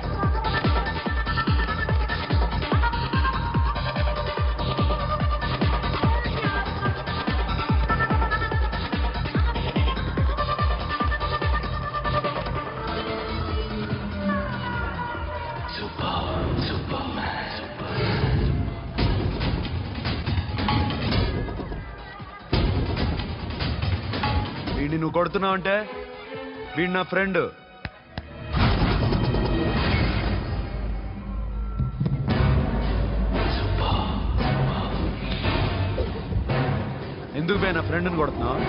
వీడిని నువ్వు కొడుతున్నావు అంటే వీడు నా ఫ్రెండ్. ఎందుకు పోయి నా ఫ్రెండ్ని కొడుతున్నావు?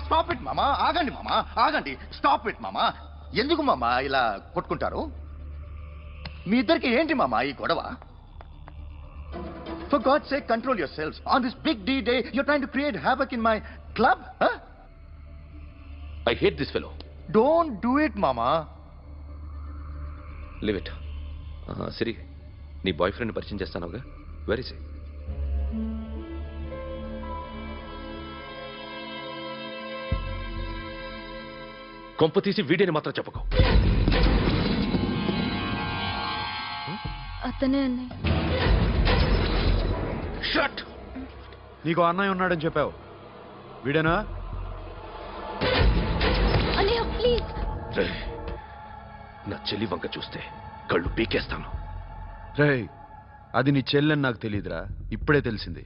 స్టాప్ ఇట్ మామా. ఆగండి మామా, ఆగండి. స్టాప్ ఇట్ మామా. ఎందుకు మామా ఇలా కొట్టుకుంటారు? మీ ఇద్దరికి ఏంటి మామా ఈ గొడవ? For God's sake, control yourselves. On this big D-Day, you're trying to create havoc in my club? Huh? I hate this fellow. Don't do it, mama. Leave it. Siri, నీ బాయ్ ఫ్రెండ్ పరిచయం చేస్తానుగా. వెరీ సే. కొంప తీసి వీడియోని మాత్రం చెప్పకు. అతనే అన్నయ్య. షట్. నీకు అన్నయ్య ఉన్నాడని చెప్పావు, వీడేనా? అన్నయ్య ప్లీజ్. నా చెల్లి వంక చూస్తే కళ్ళు పీకేస్తాను. రే, అది నీ చెల్లెని నాకు తెలియదురా, ఇప్పుడే తెలిసింది.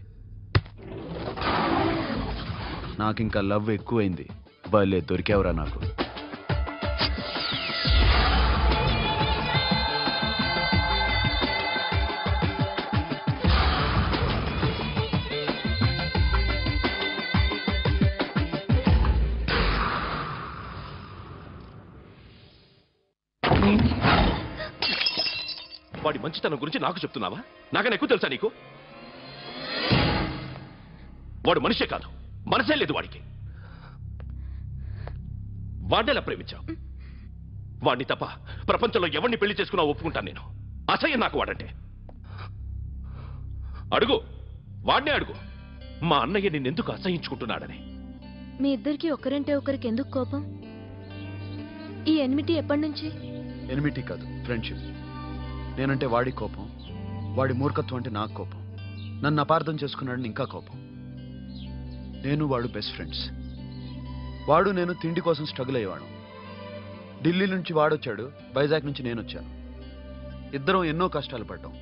నాకింకా లవ్ ఎక్కువైంది. భలే దొరికావురా నాకు. వాడి మంచితనం గురించి నాకు చెప్తున్నావా? నాకన్నా ఎక్కువ తెలుసా నీకు? వాడు మనిషే కాదు, మనసే లేదు వాడికి. వాడినెలా ప్రేమించావు? వాడిని తప్ప ప్రపంచంలో ఎవరిని పెళ్లి చేసుకున్నా ఒప్పుకుంటాను నేను. అసహ్యం నాకు వాడంటే. అడుగు, వాడినే అడుగు, మా అన్నయ్య నిన్నెందుకు అసహించుకుంటున్నాడని. మీ ఇద్దరికి ఒకరంటే ఒకరికి ఎందుకు కోపం? ఈ ఎనిమిటి ఎప్పటి నుంచి? ఎనిమిటీ కాదు, ఫ్రెండ్షిప్. నేనంటే వాడి కోపం, వాడి మూర్ఖత్వం అంటే నాకు కోపం. నన్ను అపార్థం చేసుకున్నాడని ఇంకా కోపం. నేను వాడు బెస్ట్ ఫ్రెండ్స్. వాడు నేను తిండి కోసం స్ట్రగుల్ అయ్యేవాడు. ఢిల్లీ నుంచి వాడొచ్చాడు, వైజాగ్ నుంచి నేను వచ్చాను. ఇద్దరం ఎన్నో కష్టాలు పడ్డాం.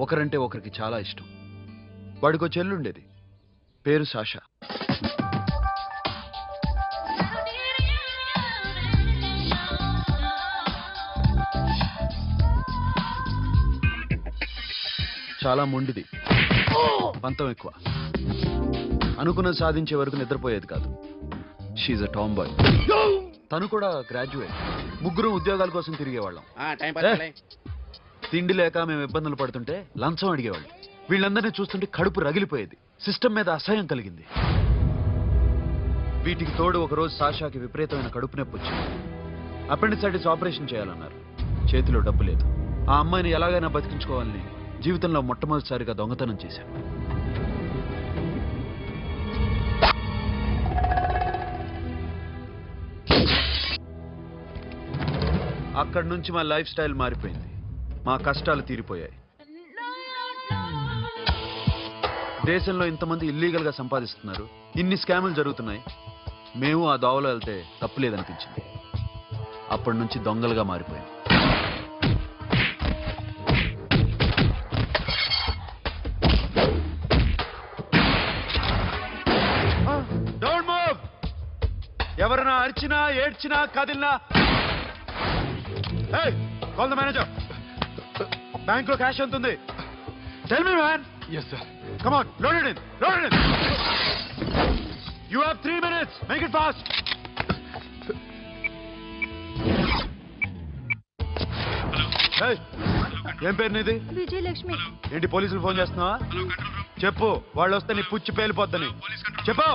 ఒకరంటే ఒకరికి చాలా ఇష్టం. వాడికో చెల్లుండేది, పేరు సాషా. చాలా మొండిది, పంతం ఎక్కువ. అనుకున్నది సాధించే వరకు నిద్రపోయేది కాదు. She's a tomboy. తను కూడా గ్రాడ్యుయేట్. ముగ్గురు ఉద్యోగాల కోసం తిరిగేవాళ్ళం. తిండి లేక మేము ఇబ్బందులు పడుతుంటే లంచం అడిగేవాళ్ళం. వీళ్ళందరినీ చూస్తుంటే కడుపు రగిలిపోయేది. సిస్టమ్ మీద అసహ్యం కలిగింది. వీటికి తోడు ఒకరోజు సాషాకి విపరీతమైన కడుపు నొప్పి వచ్చింది. అపెండిసైటిస్ ఆపరేషన్ చేయాలన్నారు. చేతిలో డబ్బు లేదు. ఆ అమ్మాయిని ఎలాగైనా బతికించుకోవాలని జీవితంలో మొట్టమొదటిసారిగా దొంగతనం చేశాను. అక్కడి నుంచి మా లైఫ్ స్టైల్ మారిపోయింది. మా కష్టాలు తీరిపోయాయి. దేశంలో ఇంతమంది ఇల్లీగల్ గా సంపాదిస్తున్నారు, ఇన్ని స్కాములు జరుగుతున్నాయి. మేము ఆ దోవలో వెళ్తే తప్పులేదనిపించింది. అప్పటి నుంచి దొంగలుగా మారిపోయాం. ఎవరైనా అరిచినా ఏడ్చినా కదిలినా కాల్ ద మేనేజర్. బ్యాంక్ లో క్యాష్ ఎంత ఉంది? Tell me man. Yes, sir. Come on, load it in. Load it in. You have 3 minutes. Make it fast. Hey, ఏం పేరు నీది? విజయలక్ష్మి. ఏంటి పోలీసులు ఫోన్ చేస్తున్నావా? చెప్పు, వాళ్ళు వస్తే నీ పుచ్చి పేలిపోద్దని చెప్పు.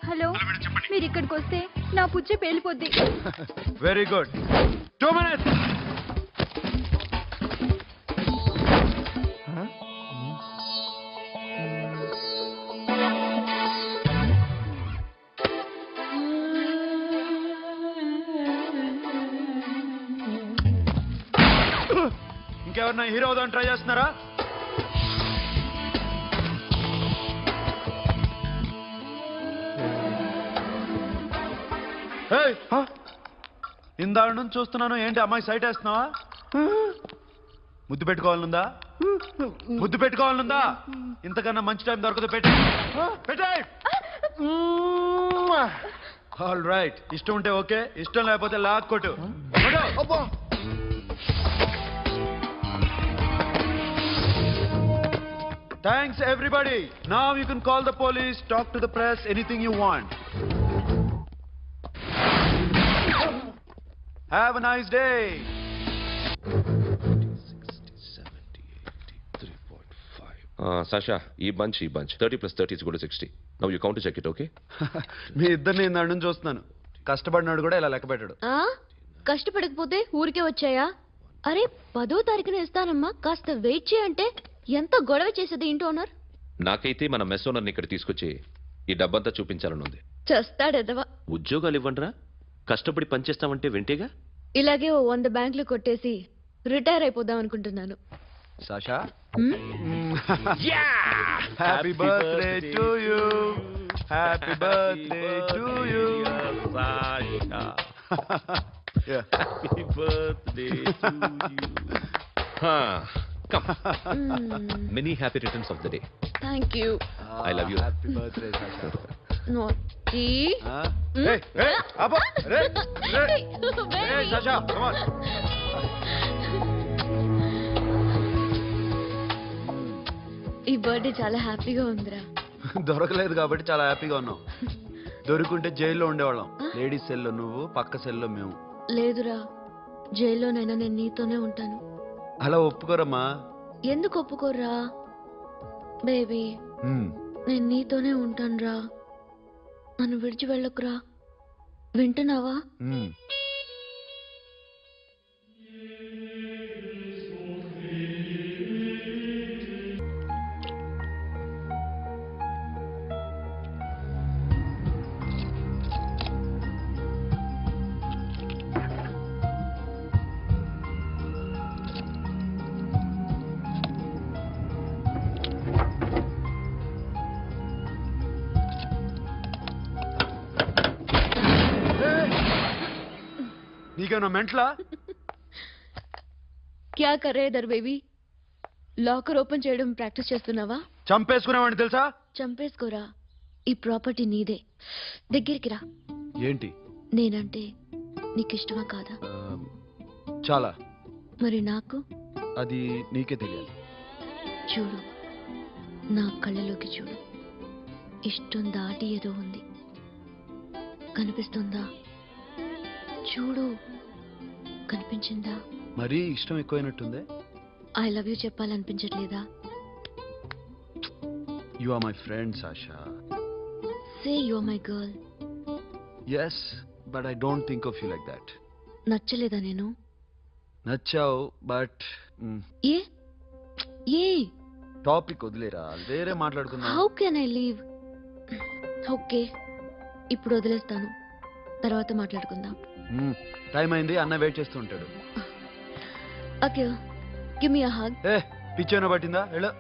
హలో, మీరు ఇక్కడికి వస్తే నా పుచ్చి పేలిపోద్ది. Very good. 2 minutes. ఇంకెవరన్నా హీరో అవుదామని ట్రై చేస్తున్నారా? ఇందాక నుంచి చూస్తున్నాను. ఏంటి అమ్మాయి సైట్ వేస్తున్నావా? ముద్దు పెట్టుకోవాలనుందా? ముద్దు పెట్టుకోవాలనుందా? ఇంతకన్నా మంచి టైం దొరకదు. పెట్టే. All right. ఇష్టం ఉంటే ఓకే, ఇష్టం లేకపోతే లాక్కొట్టు. Thanks everybody. Now you can call the police, talk to the press, anything you want. Have a nice day. 3.5. Sasha, ఈ bunch 30 plus 30 is equal to 60. Now you count to check it, okay? మీ ఇద్దరిని ఇందాక నుంచి చూస్తున్నాను. కష్టపడినాడు కూడా ఇలా లెక్క పెట్టాడు. కష్టపడకపోతే ఊరికే వచ్చాయా? అరే 10వ తారీఖున ఇస్తానమ్మా, కాస్త వెయిట్ చేయంటే ఎంత గొడవ చేసేది ఇంటి ఓనర్. నాకైతే మన మెస్ ఓనర్ని ఇక్కడ తీసుకొచ్చి ఈ డబ్బంతా చూపించాలని ఉంది. చేస్తాడెదవా. ఉద్యోగాలు ఇవ్వండిరా, కష్టపడి పనిచేస్తామంటే వింటేగా. ఇలాగే 100 బ్యాంకులు కొట్టేసి రిటైర్ అయిపోదాం అనుకుంటున్నాను. Sasha, happy birthday to you. Happy birthday to you Sasha. Happy birthday to you. Come. Many happy returns of the day. Thank you. I love you. Happy birthday, Sasha. Naughty. Hey, Abba. Hey, Sasha, come on. ఈ బర్త్డే చాలా హ్యాపీగా ఉందిరా. దొరకలేదు కాబట్టి చాలా హ్యాపీగా ఉన్నాం. దొరుకుంటే జైల్లో ఉండేవాళ్ళం. లేడీస్ సెల్లో నువ్వు, పక్క సెల్లో మేము. లేదురా, జైల్లోనైనా నేను నీతోనే ఉంటాను. అలా ఒప్పుకోరమ్మా. ఎందుకు ఒప్పుకోర్రా బేబీ? నేను నీతోనే ఉంటానురా, నన్ను విడిచి వెళ్ళకురా. వింటున్నావా? నీకేనా మెంట్లా? క్యా కరే దర్ బేబీ? లాకర్ ఓపెన్ చేయడం ప్రాక్టీస్ చేస్తున్నావా? చంపేసుకునేవాడిని తెలుసా? చంపేసుకోరా, ఈ ప్రాపర్టీ నీదే. దగ్గరికి రా. ఏంటి? నేనంటే నీకు ఇష్టమా కాదా? చాలా. మరి నాకు? అది నీకే తెలియాలి. చూడు, నా కళ్ళలోకి చూడు. ఇష్టం దాటి ఏదో ఉంది, కనిపిస్తుందా? చూడు, కనిపించిందా? మరీ ఇష్టం ఎక్కువైనట్టుందే. ఐ లవ్ యూ చెప్పాలనిపించట్లేదా? You are my friend Sasha. Say you are my girl. yes but I don't think of you like that. నచ్చలేదా నేను? నచ్చావు బట్ ఏ ఏ టాపిక్ వదిలేరా, వేరే మాట్లాడుకుందాం. How can I leave? Okay, ఇప్పుడు వదిలేస్తాను, తర్వాత మాట్లాడుకుందాం. టైం అయింది, అన్న వెయిట్ చేస్తూ ఉంటాడు. Okay, give me a hug. ఏ పిచ్చేనా పట్టిందా? వెళ్ళు.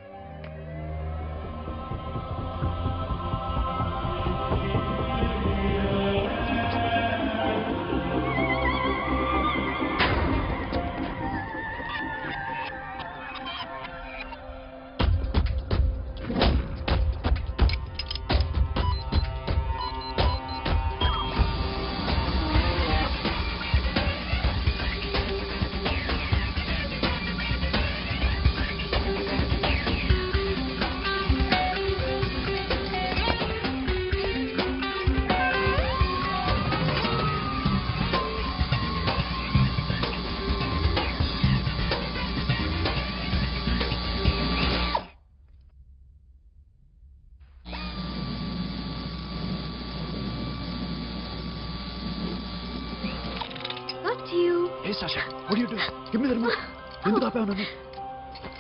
Hey Sasha, what are you doing? Give me the remote. ఎందుకు ఆపావు నన్ను?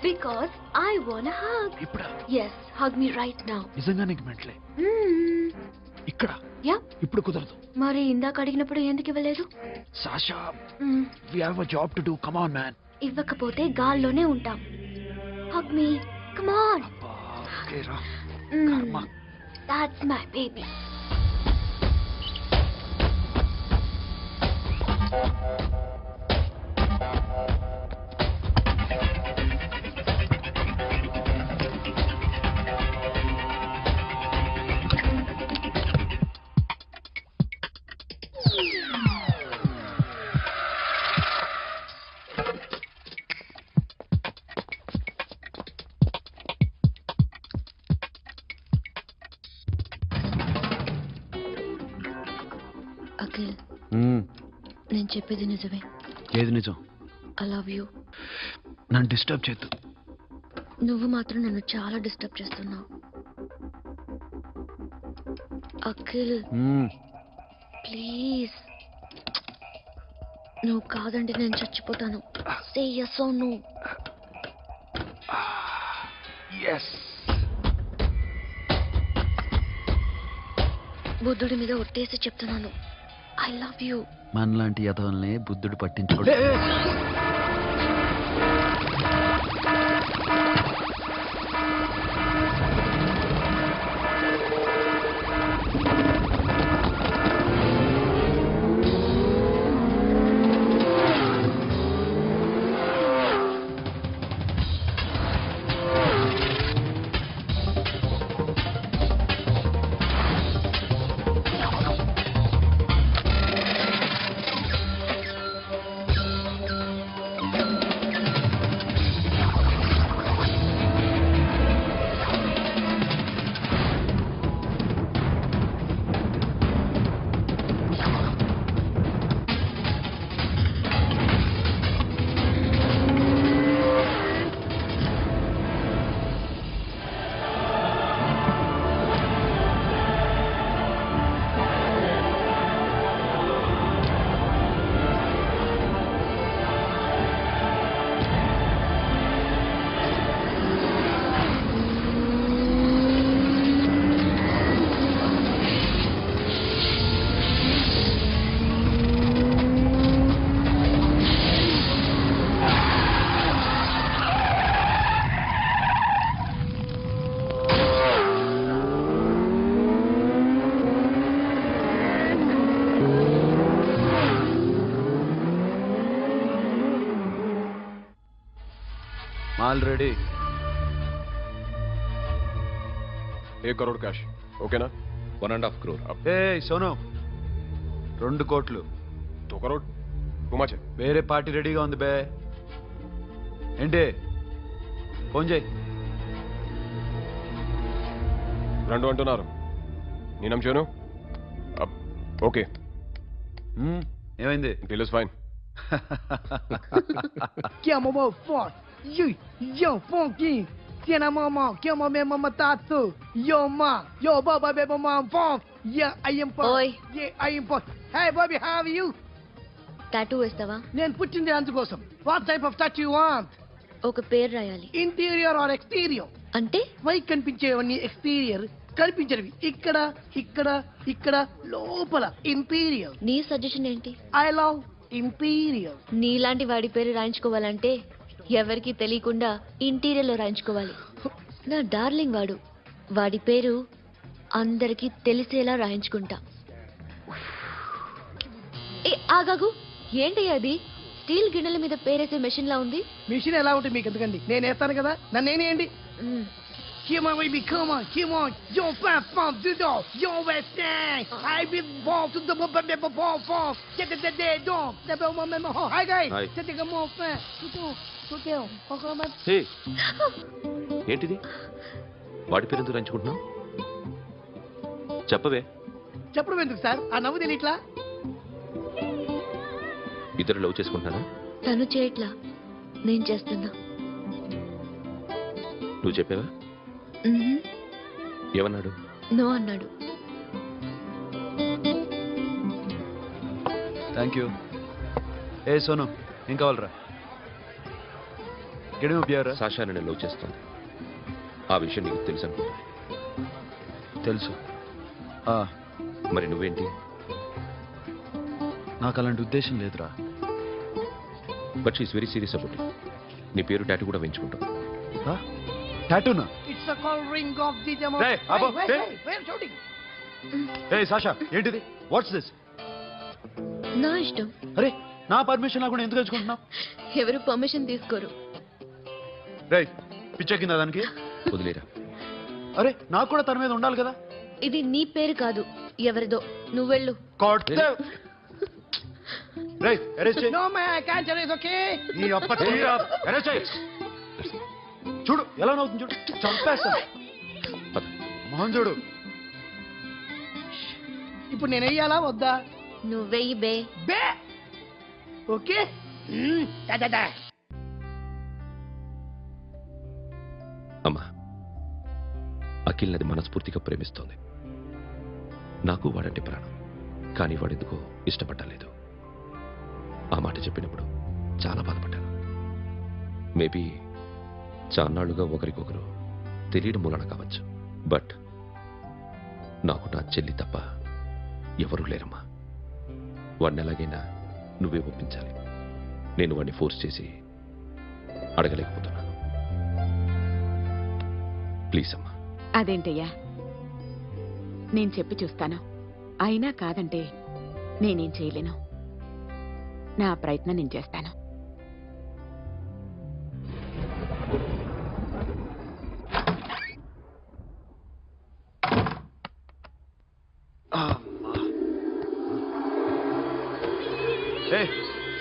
Because I want a hug. ఇప్పుడా? Yes, hug me right now. నిజంగా నీకు మెంటలే? ఇక్కడ? యా. ఇప్పుడు కుదరదు. మరి ఇందాక అడిగినప్పుడు ఎందుకు ఇవ్వలేదు? Sasha, we have a job to do. Come on, man. ఇవ్వకపోతే గాల్లోనే ఉంటాం. Hug me. Come on. Okay, రా. కర్మ. That's my baby. అఖిల్, నేను చెప్పేది నిజమే. ఏది నిజం? I love you. నన్ను డిస్టర్బ్ చేయొద్దు. నువ్వు మాత్రం నన్ను చాలా డిస్టర్బ్ చేస్తున్నావు. అఖిల్ ప్లీజ్, నువ్వు కాదంటే నేను చచ్చిపోతాను. సే yes or no. yes. బుద్ధుడి మీద ఒట్టేసి చెప్తున్నాను, ఐ లవ్ యూ. మనలాంటి యథవల్ని బుద్ధుడు పట్టించుకోడు. ఆల్రెడీ 1 crore క్యాష్ ఓకేనా? 1.5 crore. ఏ సోను 2 కోట్లు. 2 crore టూ మచ్. వేరే పార్టీ రెడీగా ఉంది బే. ఏంటి ఫోన్ చేయి. 2 అంటున్నారు. నేను నమ్మాను. ఓకే. ఏమైంది? Deal is fine. Que mamão forte. Yo, funky. Tiena mamão, que mamãe mamatato. Yo, ma. Yo, baba, baby, mom, forte. Yeah, I am forte. Oi. Yeah, I am forte. Hey, Bobby, how are you? Tattoo వేస్తావా? నేను పుట్టింది అందుకోసం. What type of tattoo you want? ఒక పేరు రాయాలి. Interior or exterior? అంటే పైకి కనిపించేవన్నీ ఎక్స్టీరియర్, కనిపించేవి ఇక్కడ ఇక్కడ ఇక్కడ లోపల ఇంటీరియర్. నీ సజెషన్ ఏంటి? I love interior. నీలాంటి వాడి పేరు రాయించుకోవాలంటే ఎవరికి తెలియకుండా ఇంటీరియర్ లో రాయించుకోవాలి. నా డార్లింగ్ వాడు. వాడి పేరు అందరికి తెలిసేలా రాయించుకుంటా. ఏ ఆగాగు, ఏంటి అది? స్టీల్ గిన్నెల మీద పేరేసే మెషిన్ లా ఉంది. మిషన్ ఎలా ఉంటుంది మీకు ఎందుకండి? నేను వేస్తాను కదా, నన్ను నేనేయండి. Come on, baby, come on, come on. Yo, fam, do do. Yo, Western. I be born to the bomb. Get the dog. The bomb. Hi, guys. Get the bomb, fam. హే, ఏంటిది? వాడి పేరు ఎందుకు రంచుకుంటున్నావు? చెప్పవే. చెప్పడం ఎందుకు సార్? ఆ నవ్వు తెలియట్లా? ఇద్దరు లవ్ చేసుకుంటున్నారా? తను చేయట్లా, నేను చేస్తున్నా. నువ్వు చెప్పావా? ఏమన్నాడు? నో అన్నాడు. Thank you. ఏ సోను, ఏం కావాలరా? గడిమ సాషా నేను లవ్ చేస్తాను. ఆ విషయం నీకు తెలుసు అనుకుంటా. తెలుసు. మరి నువ్వేంటి? నాకు అలాంటి ఉద్దేశం లేదురా. But she's very serious about it. నీ పేరు టాటూ కూడా వేయించుకుంటాం. టాటూనా? It's a call ring of the demo. Hey, Abba, hey. Where shooting? Hey, Sasha, ఏంటిది? What's this? నా ఇష్టం. అరే, నా పర్మిషన్ లేకుండా ఎందుకు తెచ్చుకుంటున్నావు? ఎవరు పర్మిషన్ తీసుకోరు. రేయ్, పిచ్చెక్కిందా దానికి? వదిలేరా. అరే, నాకు కూడా తన మీద ఉండాలి కదా. ఇది నీ పేరు కాదు, ఎవరిదో. నువ్వెళ్ళు. రేయ్, అరెస్ట్ చేయి. No man, I can't tell it's okay. నీ అప్ప తీరా. అరెస్ట్ చేయి. చూడు ఎలా నవ్వుతుంది, చూడు. చంపేస్తా. మోహన్ చూడు. ఇప్పుడు నేను వెయ్యాలా వద్దా? నువ్వెయ్యి బే. బే ఓకే. అమ్మా, అఖిల్ నది మనస్ఫూర్తిగా ప్రేమిస్తోంది. నాకు వాడంటే ప్రాణం. కానీ వాడెందుకో ఇష్టపడలేదు. ఆ మాట చెప్పినప్పుడు చాలా బాధపడ్డాను. మేబీ చాన్నాళ్లుగా ఒకరికొకరు తెలియడం మూలన కావచ్చు. బట్ నాకు నా చెల్లి తప్ప ఎవరూ లేరమ్మా. వాడిని ఎలాగైనా నువ్వే ఒప్పించాలి. నేను వాడిని ఫోర్స్ చేసి అడగలేకపోతున్నాను. ప్లీజ్ అమ్మా. అదేంటయ్యా, నేను చెప్పి చూస్తాను. అయినా కాదంటే నేనేం చేయలేను. నా ప్రయత్నం నేను చేస్తాను.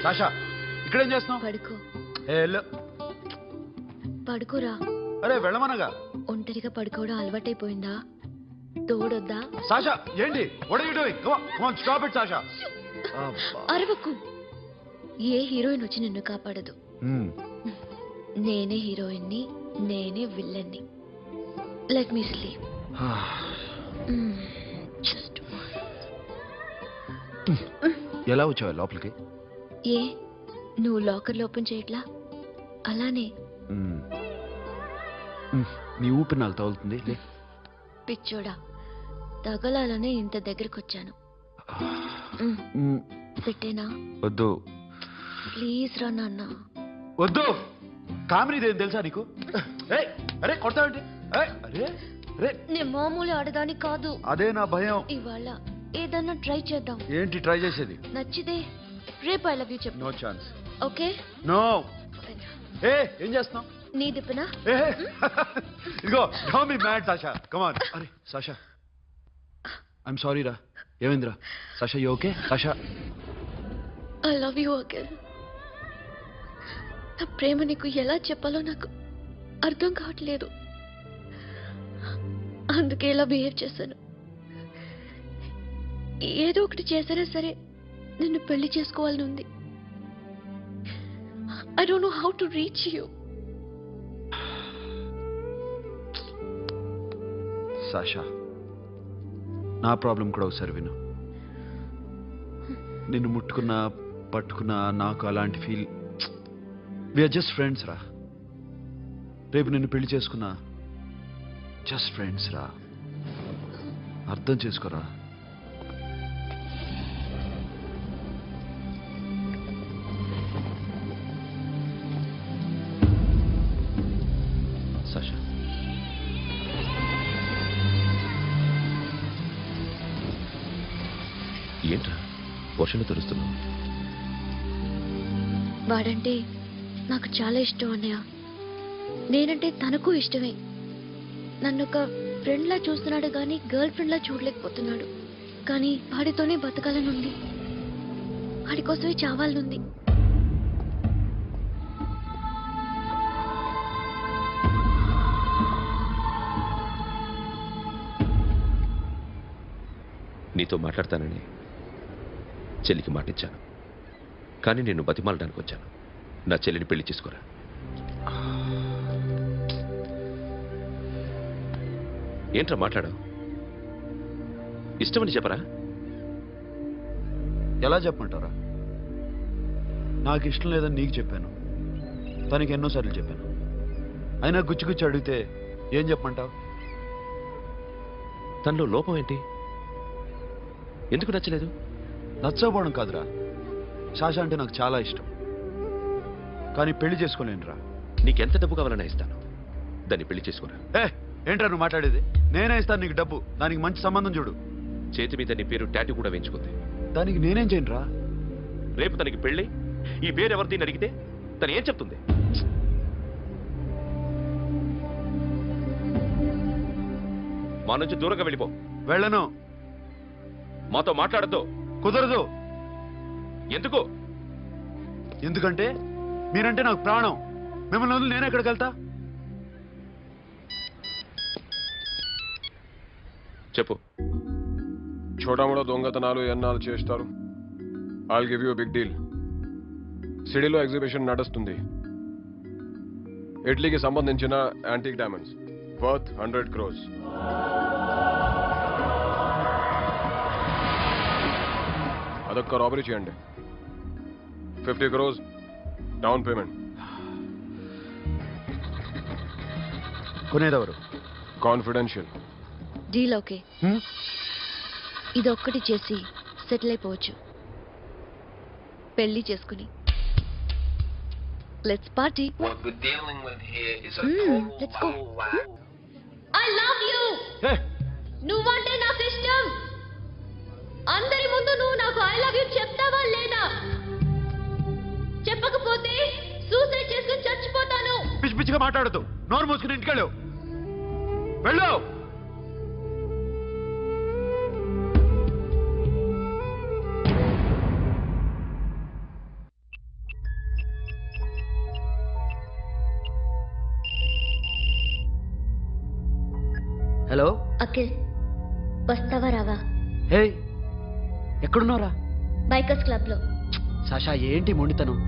సాషా, ఇక్కడేం చేస్తున్నావు? పడుకో. పడుకోరా. అరే వెళ్ళమనగా. ఒంటరిగా పడుకోవడం అలవాటైపోయిందా? తోడొద్దా? సాషా, ఏంటి? What are you doing? Come on, stop it, Sasha. అరవకు. ఏ హీరోయిన్ వచ్చి నిన్ను కాపాడదు. నేనే హీరోయిన్ని, నేనే విల్లన్ని. Let me sleep. ఎలా వచ్చావా లోపలికి? ఏ, నువ్వు లాకర్లో ఓపెన్ చేయట్లా? అలానే. నీ ఊపిరి నాకు తగులుతుంది. పిచ్చోడా, తగలాలనే ఇంత దగ్గరకు వచ్చాను. పెట్టేనా? వద్దు ప్లీజ్ రా నాన్న. వద్దు. కామెడీదేం తెలుసా నీకు? అరే కొడతావండి. నేను మామూలు ఆడదాని కాదు. అదే నా భయం. ఇవాళ ఏదన్నా ట్రై చేద్దాం. ఏంటి ట్రై చేసేది? నచ్చితే రేపు ఐ లవ్ యూ చెప్పు. No chance. ఓకే? నో. ఏం చేస్తున్నావు? నీ దిప్పునా? ఇదిగో don't be mad Sasha come on. అరే సాషా ఐఎమ్ సారీ రా. ఏమైందిరా Sasha? You okay Sasha? I love you Akhil. నా ప్రేమ నీకు ఎలా చెప్పాలో నాకు అర్థం కావట్లేదు. అందుకే ఇలా బిహేవ్ చేశాను. ఏదో ఒకటి చేసినా సరే నిన్ను పెళ్లి చేసుకోవాలని ఉంది. I don't know how to reach you. Sasha నా ప్రాబ్లం కూడా ఒకసారి విను. నిన్ను ముట్టుకున్నా పట్టుకున్నా నాకు అలాంటి ఫీల్. వీఆర్ జస్ట్ ఫ్రెండ్స్ రా. రేపు నిన్ను పెళ్లి చేసుకున్నా జస్ట్ ఫ్రెండ్స్ రా. అర్థం చేసుకోరా. సాషా ఏంట్రా వర్షంలో తెలుస్తున్నావు? వాడంటే నాకు చాలా ఇష్టం అన్నయ్య. నేనంటే తనకు ఇష్టమే. నన్ను ఒక ఫ్రెండ్ లా చూస్తున్నాడు కానీ గర్ల్ ఫ్రెండ్ లా చూడలేకపోతున్నాడు. కానీ వాడితోనే బతకాలని ఉంది. వాడి కోసమే చావాలనుంది. నీతో మాట్లాడతానని చెల్లికి మాటిచ్చాను, కానీ నేను బతిమాలడానికి వచ్చాను. నా చెల్లిని పెళ్లి చేసుకోరా. ఏంట్రా మాట్లాడావు? ఇష్టమని చెప్పరా? ఎలా చెప్పమంటారా? నాకు ఇష్టం లేదని నీకు చెప్పాను, తనకి ఎన్నోసార్లు చెప్పాను. అయినా గుచ్చి గుచ్చి అడిగితే ఏం చెప్పమంటావు? తనలో లోపం ఏంటి? ఎందుకు నచ్చలేదు? నచ్చకపోవడం కాదురా, సాషా అంటే నాకు చాలా ఇష్టం, కానీ పెళ్లి చేసుకోలేనురా. నీకెంత డబ్బు కావాలన్నా ఇస్తాను, దాన్ని పెళ్లి చేసుకోరా. ఏంట్రా నువ్వు మాట్లాడేది? నేనే ఇస్తాను నీకు డబ్బు, దానికి మంచి సంబంధం చూడు. చేతి మీద నీ పేరు టాటూ కూడా వేయించుకుంది. దానికి నేనేం చేయనురా? రేపు తనకి పెళ్ళి ఈ పేరు ఎవరిని అడిగితే తను ఏం చెప్తుంది? మా నుంచి దూరంగా వెళ్ళిపో. వెళ్ళను. మాతో మాట్లాడద్దు. కుదరదు. ఎందుకు? ఎందుకంటే మీరంటే నాకు ప్రాణం. మిమ్మల్ని వదిలి నేను ఎక్కడికి వెళ్తా? చెప్పు. చోటామోటా దొంగతనాలు ఎన్నాళ్ళు చేస్తారు? I'll give you big deal. సిటీలో ఎగ్జిబిషన్ నడుస్తుంది. ఇటలీకి సంబంధించిన యాంటిక్ డైమండ్స్ వర్త్ 100 crores. అదొక్క రాబరీ చేయండి. 50 crores డౌన్ పేమెంట్. కొనేదెవరు? కాన్ఫిడెన్షియల్. Deal okay. ఇదొక్కటి చేసి సెటిల్ అయిపోవచ్చు. పెళ్లి చేసుకుని let's party. Let's go. I love you. నువ్వంటే నాకు ఇష్టం. అందరి ముందు నువ్వు నాకు ఐ లవ్ యు చెప్తావా లేదా? చెప్పకపోతే సూసైడ్ చేసుకుని చచ్చిపోతాను. పిచ్చి పిచ్చిగా మాట్లాడదు. నోరు మూసుకుని ఇంటికెళ్ళు. వెళ్ళు. హలో అఖిల్, వస్తావా రావా? హే, ఎక్కడున్నారా? బైకర్స్ క్లబ్ లో. సాషా ఏంటి మొండితనం?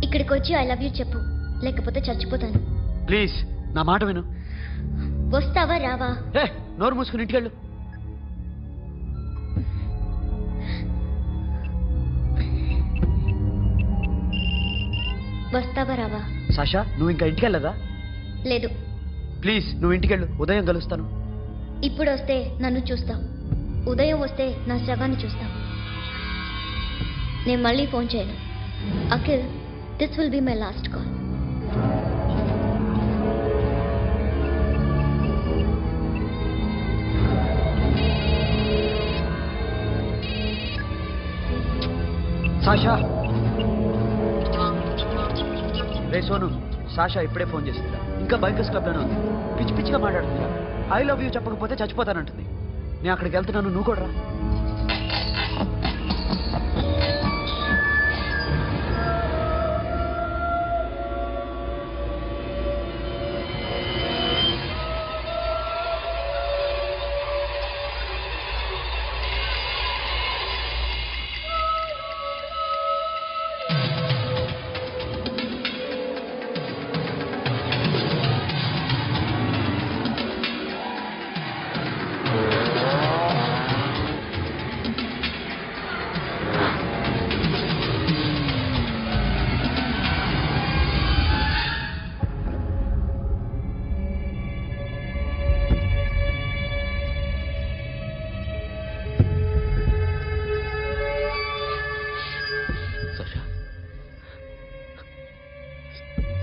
ఇక్కడికి వచ్చి ఐ లవ్ యూ చెప్పు, లేకపోతే చచ్చిపోతాను. ప్లీజ్ నా మాట విను. వస్తావా రావా? హే, నోరు మూసుకుని ఇంటికెళ్ళు. వస్తావా రావా? సాషా నువ్వు ఇంకా ఇంటికెళ్ళదా? లేదు. ప్లీజ్ నువ్వు ఇంటికెళ్ళు, ఉదయం కలుస్తాను. ఇప్పుడు వస్తే నన్ను చూస్తాం, ఉదయం వస్తే నా శవాన్ని చూస్తాం. నేను మళ్ళీ ఫోన్ చేయను. Akhil, this will be my last call. Sasha. Ray Sonu, Sasha ఇప్పుడే ఫోన్ చేసిందిరా. ఇంకా బైకర్స్ క్లబ్ లోనే ఉంది. పిచ్చి పిచ్చిగా మాట్లాడుతుందిరా. ఐ లవ్ యూ చెప్పకపోతే చచ్చిపోతానంటుంది. నేను అక్కడికి వెళ్తున్నాను, నువ్వు కూడా రా.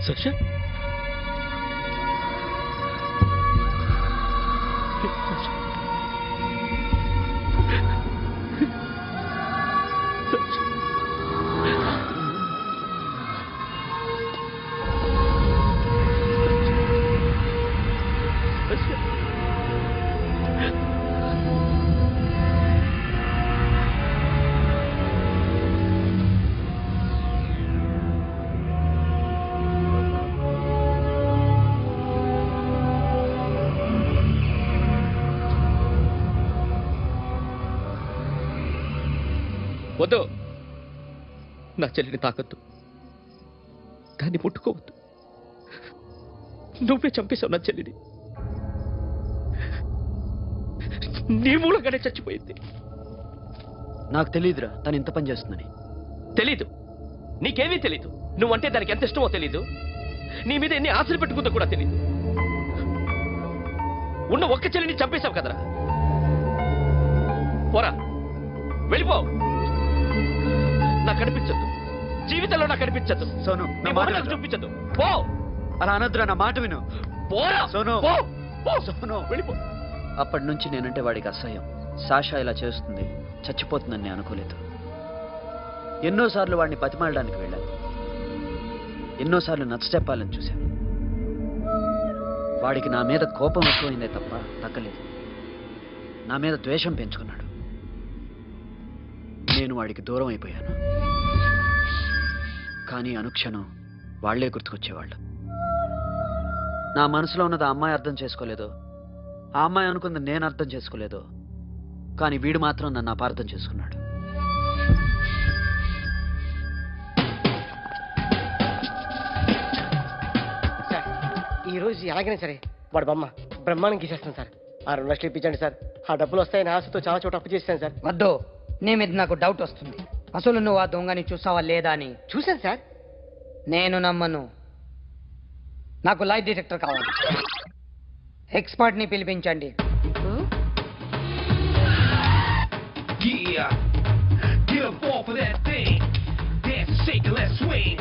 Sasha? వద్దు, నా చెల్లిని తాకద్దు, దాన్ని ముట్టుకోవద్దు. నువ్వే చంపేశావు నా చెల్లిని. నీ మూలంగానే చచ్చిపోయింది. నాకు తెలియదురా తను ఇంత పని చేస్తుందని. తెలీదు, నీకేమీ తెలీదు. నువ్వంటే దానికి ఎంత ఇష్టమో తెలీదు. నీ మీద ఎన్ని ఆశలు పెట్టుకుందో కూడా తెలీదు. ఉన్న ఒక్క చెల్లిని చంపేశావు కదరా. పోరా, వెళ్ళిపో. నాకు కనిపించద్దు, జీవితంలో నాకు కనిపించద్దు. సోను, నీ మాట నాకు చూపించద్దు. పో. అలా అనద్దురా, నా మాట విను. పోరా సోను. సోను, వెళ్ళిపో. అప్పటి నుంచి నేనంటే వాడికి అసహ్యం. సాషా ఇలా చేస్తుంది, చచ్చిపోతుందని నేను అనుకోలేదు. ఎన్నోసార్లు వాడిని బతిమాలడానికి వెళ్ళాను, ఎన్నోసార్లు నచ్చ చెప్పాలని చూశాను. వాడికి నా మీద కోపం ఎక్కువైందే తప్ప తగ్గలేదు. నా మీద ద్వేషం పెంచుకున్నాడు. నేను వాడికి దూరం అయిపోయాను. కానీ అనుక్షణం వాళ్లే గుర్తుకొచ్చేవాళ్ళు. నా మనసులో ఉన్నది ఆ అమ్మాయి అర్థం చేసుకోలేదు, ఆ అమ్మాయి అనుకుంది నేను అర్థం చేసుకోలేదు. కానీ వీడు మాత్రం నన్ను అపార్థం చేసుకున్నాడు. సార్, ఈరోజు ఎలాగైనా సరే వాడు బొమ్మ బ్రహ్మాండం గీసేస్తాను సార్. ఆ 2 లక్షలు ఇప్పించండి సార్. ఆ డబ్బులు వస్తాయని ఆశతో చాలా చోట అప్పు చేశాను సార్. వద్దు, నీ మీద నాకు డౌట్ వస్తుంది. అసలు నువ్వు ఆ దొంగని చూసావా లేదా అని. చూశాను సార్. నేను నమ్మను. నాకు లైట్ డిటెక్టర్ కావాలి. ఎక్స్పర్ట్ ని పిలిపించండి. Yeah, get up off of that thing. Dance, shake, and let's swing.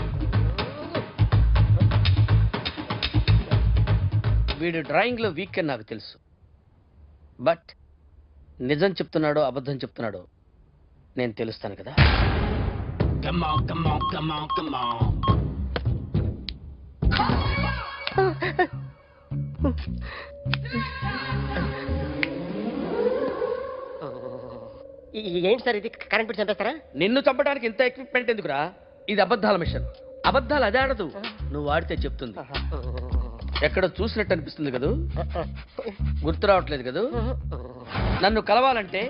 వీడు డ్రాయింగ్ లో వీక్ అని నాకు తెలుసు. బట్ నిజం చెప్తున్నాడో అబద్ధం చెప్తున్నాడో నేను తెలుస్తాను కదా. Come on, come on, come on, come on. ఏంటి సార్ ఇది? కరెంట్ పెట్టి చంపేస్తారా? నిన్ను చంపడానికి ఇంత ఎక్విప్మెంట్ ఎందుకురా? ఇది అబద్ధాల మిషన్. అబద్ధాలు అదే ఆడదు, నువ్వు వాడితే చెప్తుంది. ఎక్కడో చూసినట్టు అనిపిస్తుంది కదూ, గుర్తు రావట్లేదు కదూ. నన్ను కలవాలంటే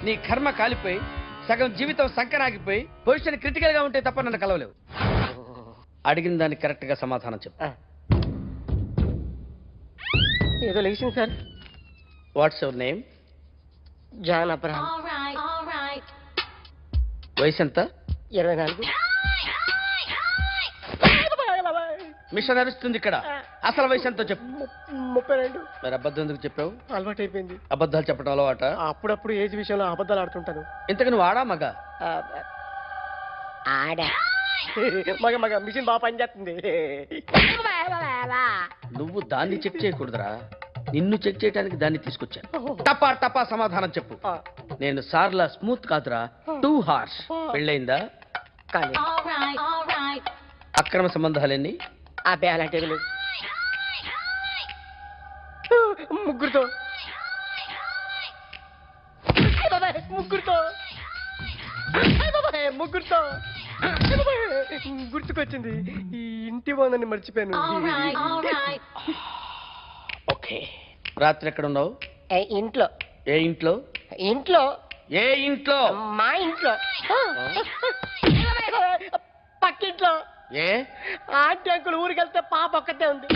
నీ కర్మ కాలిపోయి సగం జీవితం సంకరాగిపోయి పొజిషన్ క్రిటికల్ గా ఉంటే తప్ప నన్ను కలవలేవు. అడిగిన దానికి కరెక్ట్ గా సమాధానం చెప్పు. ఏదో లేచింది సార్. What's your name? John Abraham. వయసు ఎంత? 24. మిషన్ నడుస్తుంది ఇక్కడ. అసలు వయసు ఎంతో చెప్పు. 32. మరి అబద్ధం ఎందుకు చెప్పావు? అలవాటు అయిపోయింది. అబద్ధాలు చెప్పడం అలవాట? అప్పుడప్పుడు ఏజ్ విషయంలో అబద్ధాలు ఆడుతుంటాను. ఇంతకు నువ్వు ఆడా మగ? ఆడా. మగ మగ మిషన్ బాగా పనిచేస్తుంది. నువ్వు దాన్ని చెక్ చేయకూడదురా, నిన్ను చెక్ చేయడానికి దాన్ని తీసుకొచ్చాను. టపా టపా సమాధానం చెప్పు. నేను సార్లా స్మూత్ కాదురా, టూ హార్ష్. పెళ్ళయిందా? కానీ అక్రమ సంబంధాలన్నీ? అబ్బే అలాంటివి లేవు. ముగ్గురుతో ముగ్గురుతో ముగ్గురుతో గుర్తుకొచ్చింది. ఈ ఇంటి బాగుందని మర్చిపోయాను. ఓకే, రాత్రి ఎక్కడ ఉన్నావు? ఇంట్లో. ఏ ఇంట్లో? ఇంట్లో. ఏ ఇంట్లో? మా ఇంట్లో. పక్కింట్లో. ఏ ఆంటీ అంకుల్ ఊరికి వెళ్తే పాప ఒక్కతే ఉంది.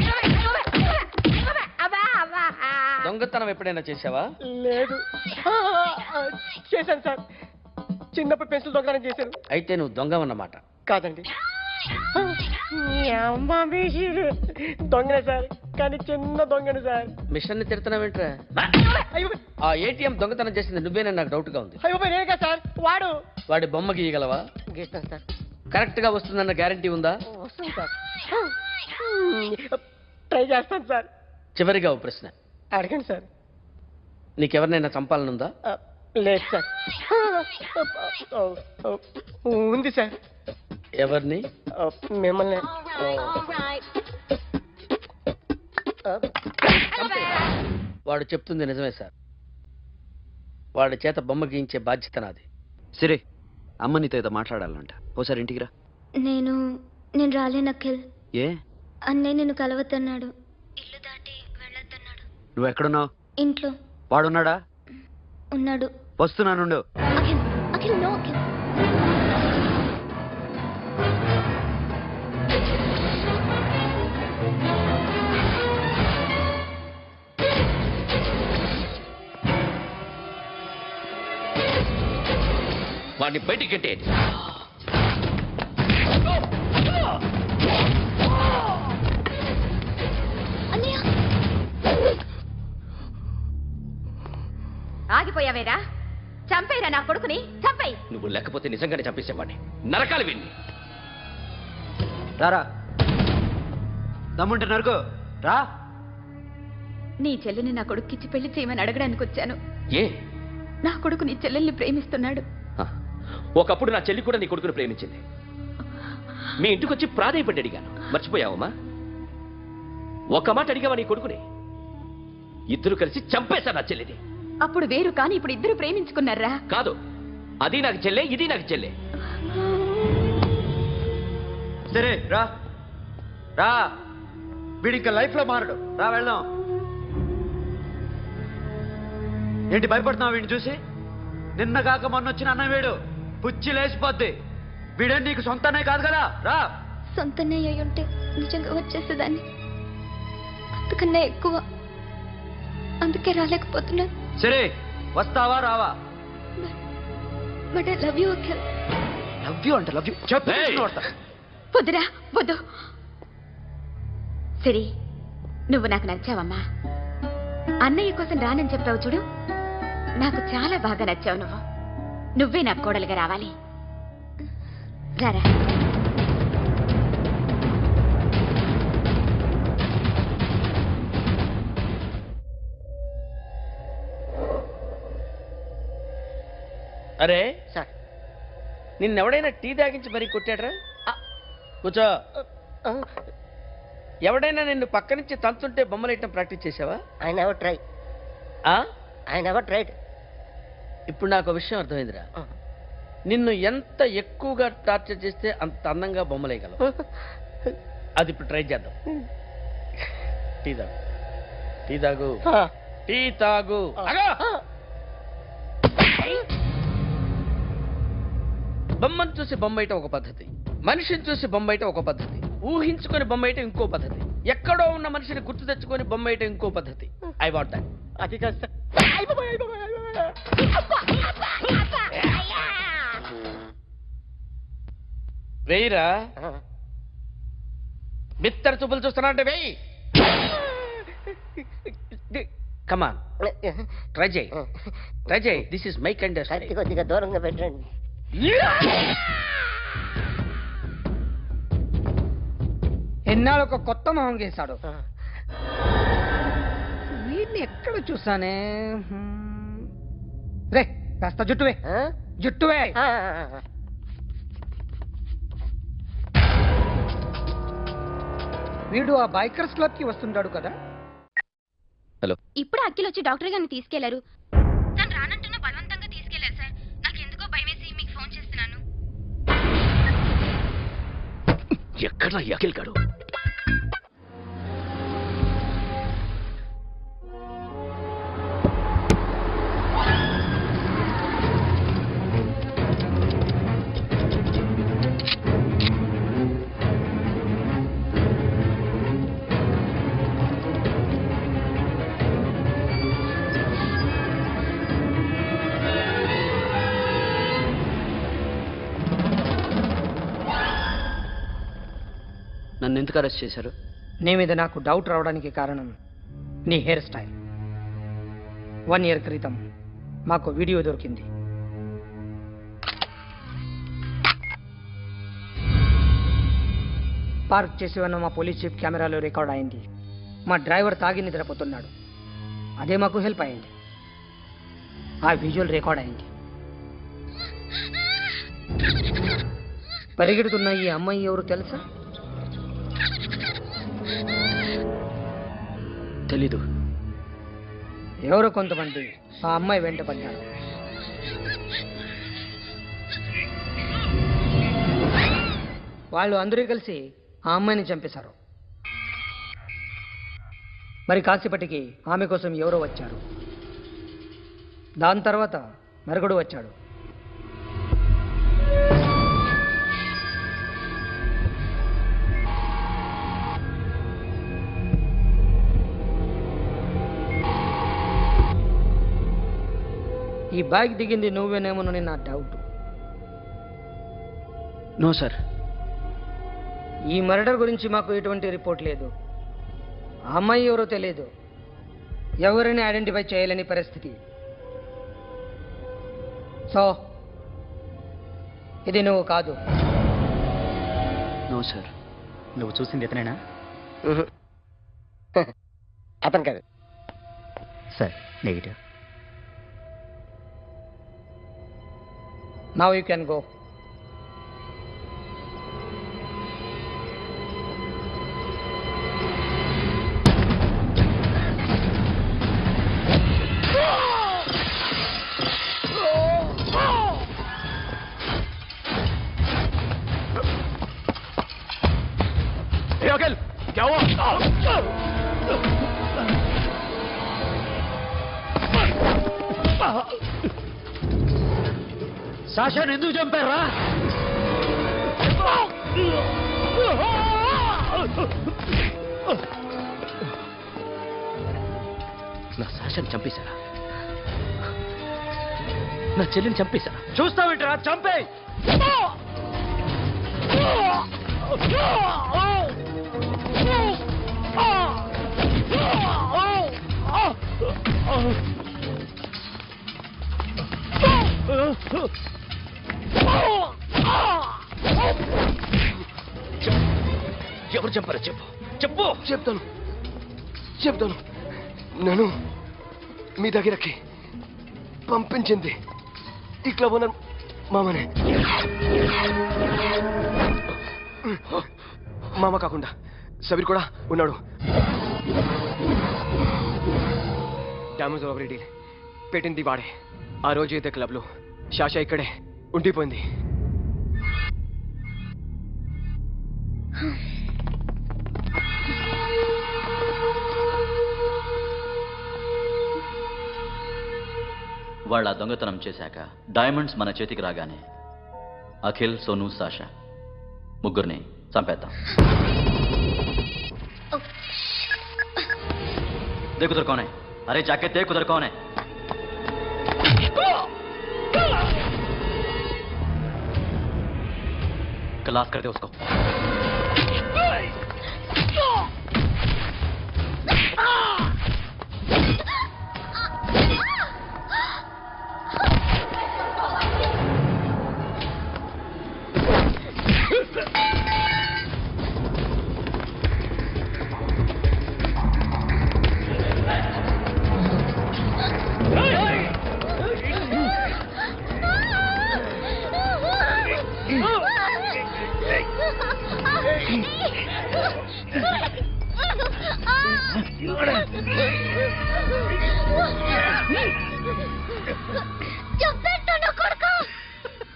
దొంగతనం ఎప్పుడైనా చేసావా? లేదు. చేశాను సార్, చిన్నప్పుడు పెన్సిల్ దొంగతనం చేశాను. అయితే నువ్వు దొంగవన్నమాట. కాదండి, దొంగనే సార్, కానీ చిన్న దొంగను సార్. మిషన్ ని తిడుతున్నావేంట్రా? ఆ ఏటీఎం దొంగతనం చేసింది నువ్వేనని నాకు డౌట్ గా ఉంది. అయ్యో నేనే సార్. వాడి బొమ్మ గీయగలవా? గీస్తాను సార్. కరెక్ట్ గా వస్తుందన్న గ్యారంటీ ఉందా? వస్తుంది సార్. ట్రై చేస్తాను సార్. చివరిగా ఓ ప్రశ్న అడగండి సార్. నీకెవరినైనా చంపాలనుందా? లేదు సార్. ఉంది సార్. ఎవరిని? మిమ్మల్ని. వాడు చెప్తుంది నిజమే సార్. వాడి చేత బొమ్మ గీయించే బాధ్యత నాది. సిరి, అమ్మ నీతో ఏదో మాట్లాడాలంట. ఓసారి ఇంటికి రా. నేను రాలేను అఖిల్. ఏ? అన్నయ్య నిన్ను కలవద్దన్నాడు. నువ్వు ఎక్కడున్నావు? ఇంట్లో. వాడున్నాడా? ఉన్నాడు. వస్తున్నానుండు. అఖిల్, అఖిల్, నో అఖిల్. వాడిని బయటికి కట్టేయండి. ఆగిపోయావేరా? చంపేరా నా కొడుకుని, చంపేయి. నువ్వు లేకపోతే నిజంగానే చంపేసేవాడిని. నరకాలి విన్ని. రారా, దమ్ముంటే నరుకు రా. నీ చెల్లిని నా కొడుక్కిచ్చి పెళ్లి చేయమని అడగడానికి వచ్చాను. ఏ? నా కొడుకు నీ చెల్లెల్ని ప్రేమిస్తున్నాడు. ఒకప్పుడు నా చెల్లి కూడా నీ కొడుకును ప్రేమించింది. మీ ఇంటికి వచ్చి ప్రాధాయపడి అడిగాను. మర్చిపోయావమ్మా? ఒక మాట అడిగావా నీ కొడుకుని? ఇద్దరు కలిసి చంపేశారు నా చెల్లిని. అప్పుడు వేరు, కానీ ఇప్పుడు ఇద్దరు ప్రేమించుకున్నారా? కాదు, అది నాకు చెల్లె, ఇది నాకు చెల్లె. సరే రా రా, వీడి ఇంకా లైఫ్ లో మారడు. రా వెళ్దాం. ఏంటి భయపడుతున్నావు వీడిని చూసి? నిన్న కాక మొన్న వచ్చిన అన్న వీడు పుచ్చి లేచిపోద్ది. వీడే నీకు సొంతనే కాదు కదా. రా. సొంతనే అయి ఉంటే నిజంగా వచ్చేసేదాన్ని. అంతకన్నా ఎక్కువ. అందుకే రాలేకపోతున్నా. సరే, వస్తావా రావా? But I love you Akhil. Love you అంటే లవ్ యూ చెప్పు. వద్దురా, వద్దు. సరే, నువ్వు నాకు నచ్చావమ్మా. అన్నయ్య కోసం రానని చెప్పావు చూడు, నాకు చాలా బాగా నచ్చావు నువ్వు. నువ్వే నాకు కోడలుగా రావాలి. రారా. అరే సార్, నిన్నెవడైనా టీ తాగించి మరీ కొట్టాడరా? కూర్చో. ఎవడైనా నిన్ను పక్క నుంచి తంతుంటే బొమ్మలేయటం ప్రాక్టీస్ చేసావా? I never try. I never tried. ఇప్పుడు నాకు విషయం అర్థమైందిరా. నిన్ను ఎంత ఎక్కువగా టార్చర్ చేస్తే అంత అందంగా బొమ్మలేయగలవు. అది ఇప్పుడు ట్రై చేద్దాం. టీ తాగు, టీ తాగు, టీ తాగు. బొమ్మను చూసి బొమ్మయటం ఒక పద్ధతి, మనిషిని చూసి బొమ్మయటం ఒక పద్ధతి, ఊహించుకొని బొమ్మయటం ఇంకో పద్ధతి, ఎక్కడో ఉన్న మనిషిని గుర్తు తెచ్చుకొని బొమ్మయటం ఇంకో పద్ధతి. I want that. అది కాదు సార్. వెయ్యిరా. బిత్తర చూపులు చూస్తున్నా అంటే వెయ్యి. కమాన్, ట్రై చేయి, ట్రై చేయి. This is my kind of style. కొద్దిగా దూరంగా పెట్టండి. ఎన్నాళ్ళు ఒక కొత్త మొహం గీశాడు. వీడిని ఎక్కడ చూసానే? రే, కాస్త జుట్టువే, జుట్టువే. వీడు ఆ బైకర్స్ క్లబ్ కి వస్తుంటాడు కదా. హలో. ఇప్పుడు అఖిల్ వచ్చి డాక్టర్ గారిని తీసుకెళ్లారు. తను రానంటున్న బలవంతంగా తీసుకెళ్లారు సార్. నాకు ఎందుకో భయమేసి మీకు ఫోన్ చేస్తున్నాను. ఎక్కడ అఖిల్ గాడు? నన్ను ఎందుకు అరెస్ట్ చేశారు? నీ మీద నాకు డౌట్ రావడానికి కారణం నీ హెయిర్ స్టైల్. 1 year క్రితం మాకు వీడియో దొరికింది. పార్క్ చేసి ఉన్న మా పోలీస్ జీప్ కెమెరాలో రికార్డ్ అయింది. మా డ్రైవర్ తాగి నిద్రపోతున్నాడు. అదే మాకు హెల్ప్ అయింది. ఆ విజువల్ రికార్డ్ అయింది. పరిగెడుతున్న ఈ అమ్మాయి ఎవరు తెలుసా? తెలీదు. ఎవరో కొంతమంది ఆ అమ్మాయి వెంట పడ్డారు. వాళ్ళు అందరూ కలిసి ఆ అమ్మాయిని చంపేశారు. మరి కాసేపటికి ఆమె కోసం ఎవరో వచ్చారు. దాని తర్వాత మరొకడు వచ్చాడు. ఈ బైక్ దిగింది నువ్వేనేమోనని నా డౌట్. No sir. ఈ మర్డర్ గురించి మాకు ఎటువంటి రిపోర్ట్ లేదు. ఆ అమ్మాయి ఎవరో తెలియదు. ఎవరిని ఐడెంటిఫై చేయలేని పరిస్థితి. సో ఇది నువ్వు కాదు. No sir. నువ్వు చూసింది ఇతనేనా? అతను కాదు sir. Negative. Now you can go. Hey, Akhil! क्या हुआ? సాషాని ఎందుకు చంపారా? నా సాషాని చంపేశారా? నా చెల్లిని చంపేశారా? చూస్తావేంట్రా? చంపే. ఎవరు చంపారో చెప్పు. చెప్పు. చెప్తాను. నేను మీ దగ్గరకి పంపించింది ఈ క్లబ్ ఓనర్ మామనే. మామ కాకుండా సబీర్ కూడా ఉన్నాడు. డ్యామేజ్ ఓవర్ డీల్ పెట్టింది వాడే. ఆ రోజు అయితే క్లబ్లో శాషా ఇక్కడే ఉండిపోయింది. వాళ్ళ దొంగతనం చేశాక డైమండ్స్ మన చేతికి రాగానే అఖిల్, సోను, సాషా ముగ్గురిని చంపేద్దాం. देख उधर कौन है? अरे जाके देख उधर कौन है? क्लास कर दे उसको.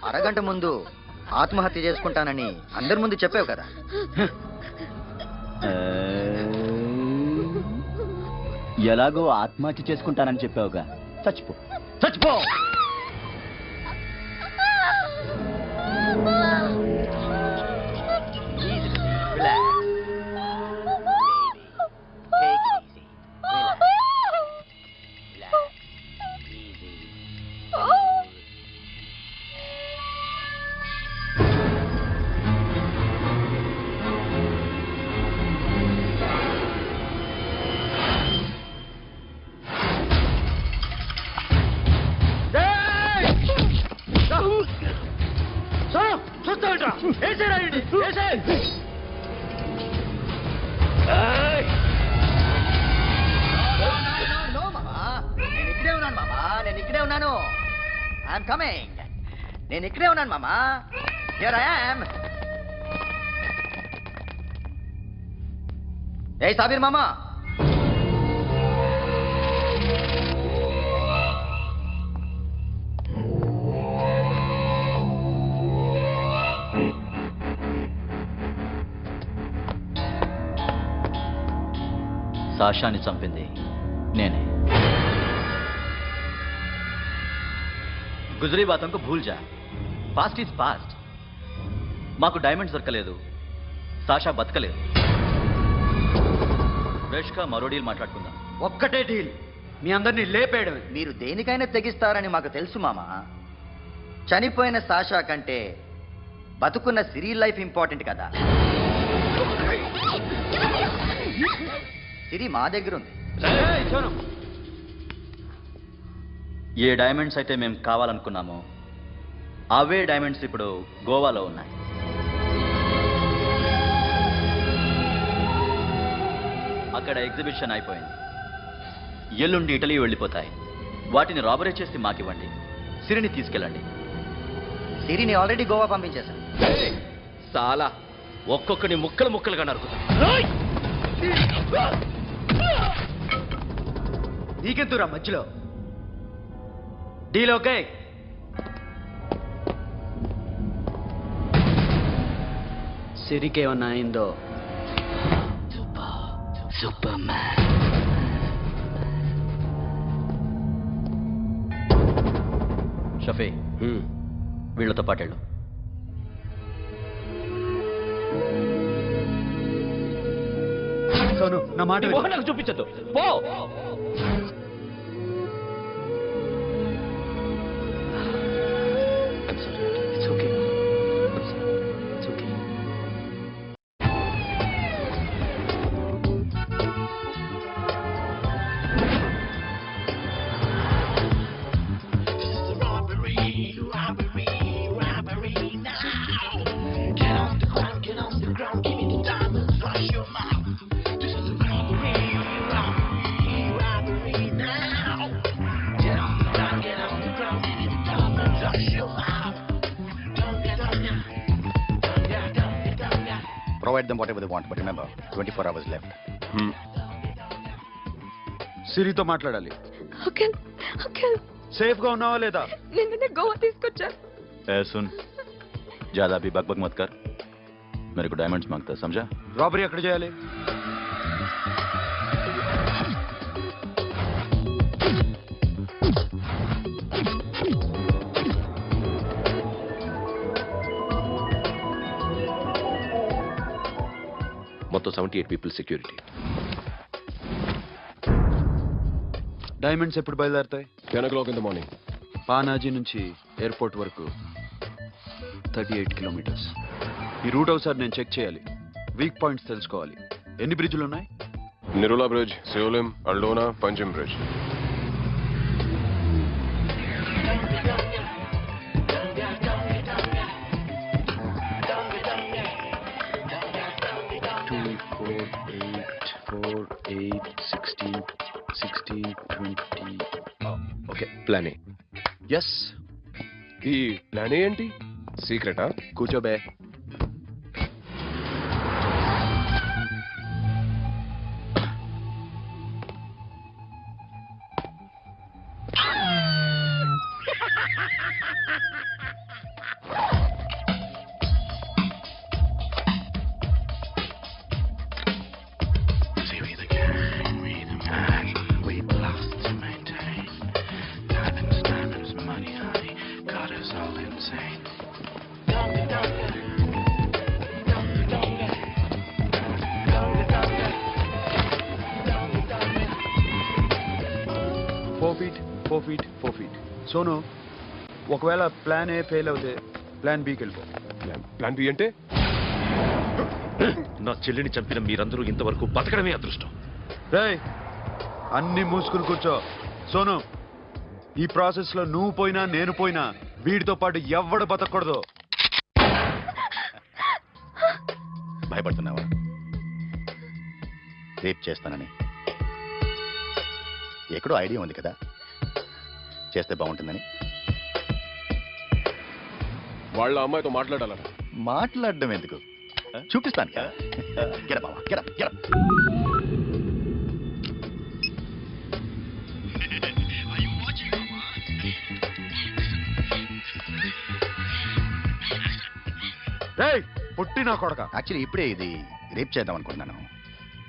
అరగంట ముందు ఆత్మహత్య చేసుకుంటానని అందరి ముందు చెప్పావు కదా. ఎలాగో ఆత్మహత్య చేసుకుంటానని చెప్పావుగా, చచ్చిపో చచ్చిపో. నేను ఇక్కడే ఉన్నాను మామా. Here I am. ఏ సాబీర్ మామా, సాషాని చంపింది నేనే. గుజరీ బాతంకు భూల్ జా, పాస్ట్ ఈజ్ పాస్ట్. మాకు డైమండ్స్ దొరకలేదు, సాషా బతకలేదు. రేష్కా మరో డీల్ మాట్లాడుకుందాం. ఒక్కటే డీల్, మీ అందరినీ లేపేయడమే. మీరు దేనికైనా తెగిస్తారని మాకు తెలుసు మామా. చనిపోయిన సాషా కంటే బతుకున్న సిరి లైఫ్ ఇంపార్టెంట్ కదా. సిరి మా దగ్గర ఉంది. ఏ డైమండ్స్ అయితే మేము కావాలనుకున్నామో అవే డైమండ్స్ ఇప్పుడు గోవాలో ఉన్నాయి. అక్కడ ఎగ్జిబిషన్ అయిపోయింది. ఎల్లుండి ఇటలీ వెళ్ళిపోతాయి. వాటిని రాబరీ చేసి మాకివ్వండి, సిరిని తీసుకెళ్ళండి. సిరిని ఆల్రెడీ గోవా పంపించేశాను. చాలా ఒక్కొక్కని ముక్కలు ముక్కలుగా నరుకుతా. నీకెందురా మధ్యలో? Deal okay? సిరికేమన్నా అయిందో సూపర్ మ్యాన్. షఫీ, వీళ్ళతో పాటేళ్ళు. సోను, నా మాట విను. నాకు చూపించద్దు, పో. Provide them whatever they want, but remember, 24 hours left. సిరితో మాట్లాడాలి. అంకుల్, అంకుల్, సేఫ్ గా ఉన్నావా లేదా? నిన్న గోవా తీసుకొచ్చారు. सुन, ज्यादा भी बकबक मत कर. मेरे को डायमंड्स मांगता है, समझा? రాబరీ ఎక్కడ చేయాలి? మొత్తం 78 పీపుల్ సెక్యూరిటీ. డైమండ్స్ ఎప్పుడు బయలుదేరుతాయి? 10 o'clock in the morning. Panaji నుంచి ఎయిర్పోర్ట్ వరకు 38 కిలోమీటర్స్. ఈ రూట్ ఒకసారి నేను చెక్ చేయాలి. వీక్ పాయింట్స్ తెలుసుకోవాలి. ఎన్ని బ్రిడ్జ్లు ఉన్నాయి? Nirula Bridge, Seolim, Aldona, Panjim Bridge. Okay, plan A. Yes. ఈ ప్లాన్ ఏంటి? సీక్రెటా? కూర్చోబే. ఫోర్ ఫీట్ సోను ఒకవేళ ప్లాన్ ఏ ఫెయిల్ అవుతే ప్లాన్ బికి వెళ్ళిపో. ప్లాన్ బి అంటే నా చెల్లిని చంపిన మీరందరూ ఇంతవరకు బతకడమే అదృష్టం. రేయ్ అన్ని మూసుకుని కూర్చో. సోను ఈ ప్రాసెస్ లో నువ్వు పోయినా నేను పోయినా వీడితో పాటు ఎవ్వడు బతకూడదు. భయపడుతున్నావా రేప్ చేస్తానని? ఎక్కడో ఐడియా ఉంది కదా చేస్తే బాగుంటుందని. వాళ్ళ అమ్మాయితో మాట్లాడాల. మాట్లాడడం ఎందుకు, చూపిస్తాను కదా. గెడ బావా గెడ గెడ. రేయ్ పుట్టి నా కొడక. యాక్చువల్లీ ఇప్పుడే ఇది రేప్ చేద్దాం అనుకుంటున్నాను,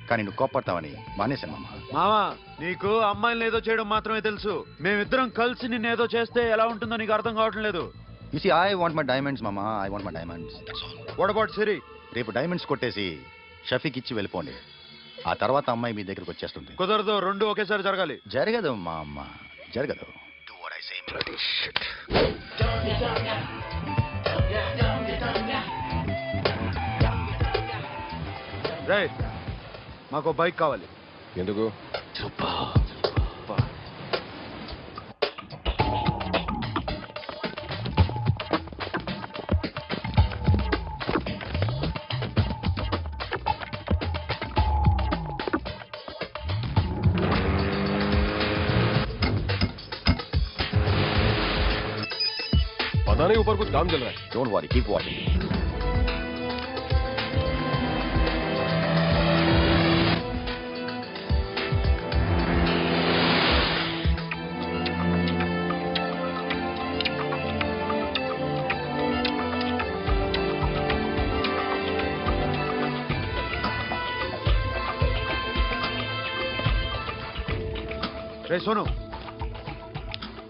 కానీ నువ్వు కోప్పడతావని మానేశాను మామ. మావా నీకు అమ్మాయిలను ఏదో చేయడం మాత్రమే తెలుసు. మేమిద్దరం కలిసి నిన్ను ఏదో చేస్తే ఎలా ఉంటుందో నీకు అర్థం కావటం లేదు. You see, I want my diamonds, Mama. I want my diamonds. That's all. What about Siri? రేపు డైమండ్స్ కొట్టేసి షఫీక్ ఇచ్చి వెళ్ళిపోండి. ఆ తర్వాత అమ్మాయి మీ దగ్గరకు వచ్చేస్తుంది. కుదరదు, రెండు ఒకేసారి జరగాలి. జరగదు మా అమ్మ, జరగదు. Do what I say, bloody shit. రేయ్ మాకు బైక్ కావాలి. ఎందుకు? पता नहीं ऊपर कुछ काम चल रहा है. Don't worry, keep watching. Hey Sonu,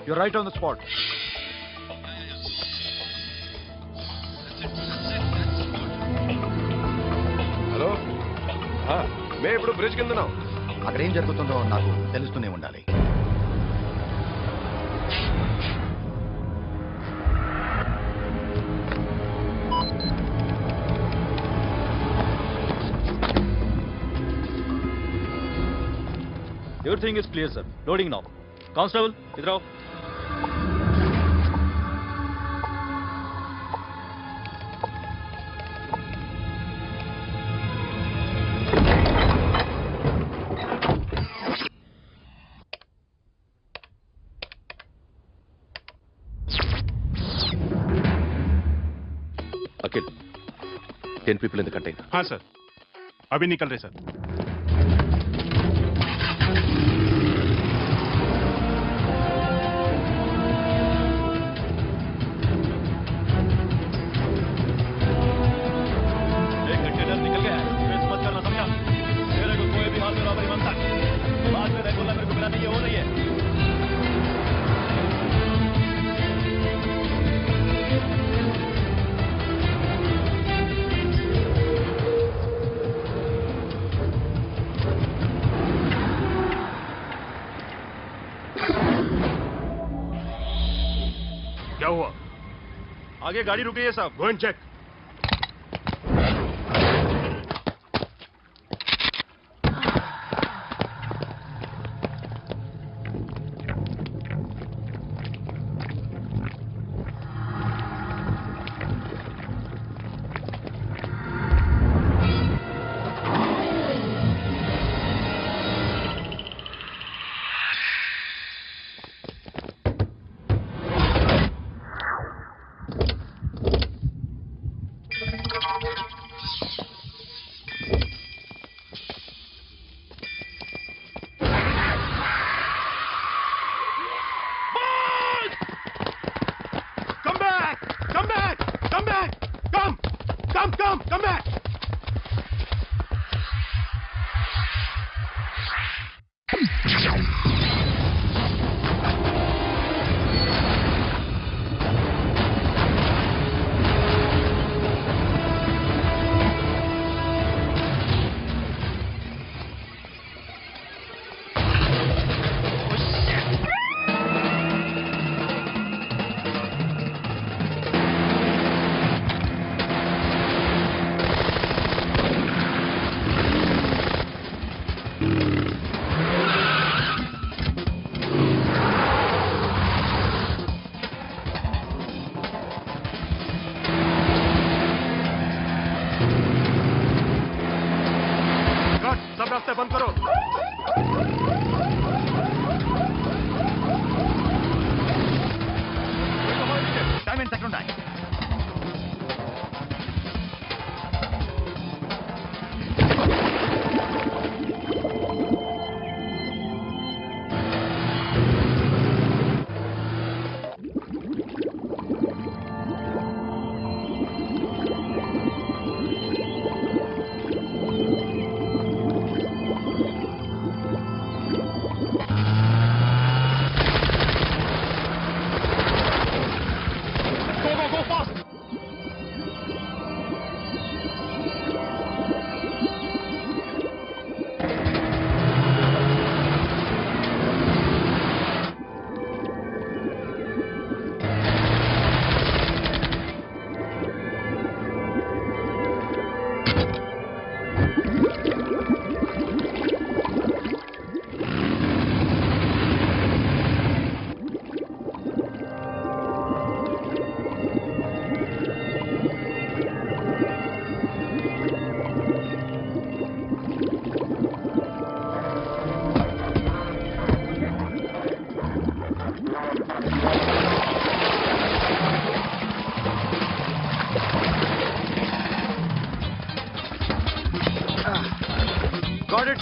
you're right on the spot. Hello, మేము ఇప్పుడు బ్రిడ్జ్ కింద ఉన్నాం. అక్కడ ఏం జరుగుతుందో నాకు తెలుస్తూనే ఉండాలి. Everything is clear, sir. Loading now. Constable, idhar aao. Akhil, 10 people in the container. हाँ सर, अभी निकल रहे सर. क्या हुआ? आगे गाड़ी रुकी है साहब. Go and check.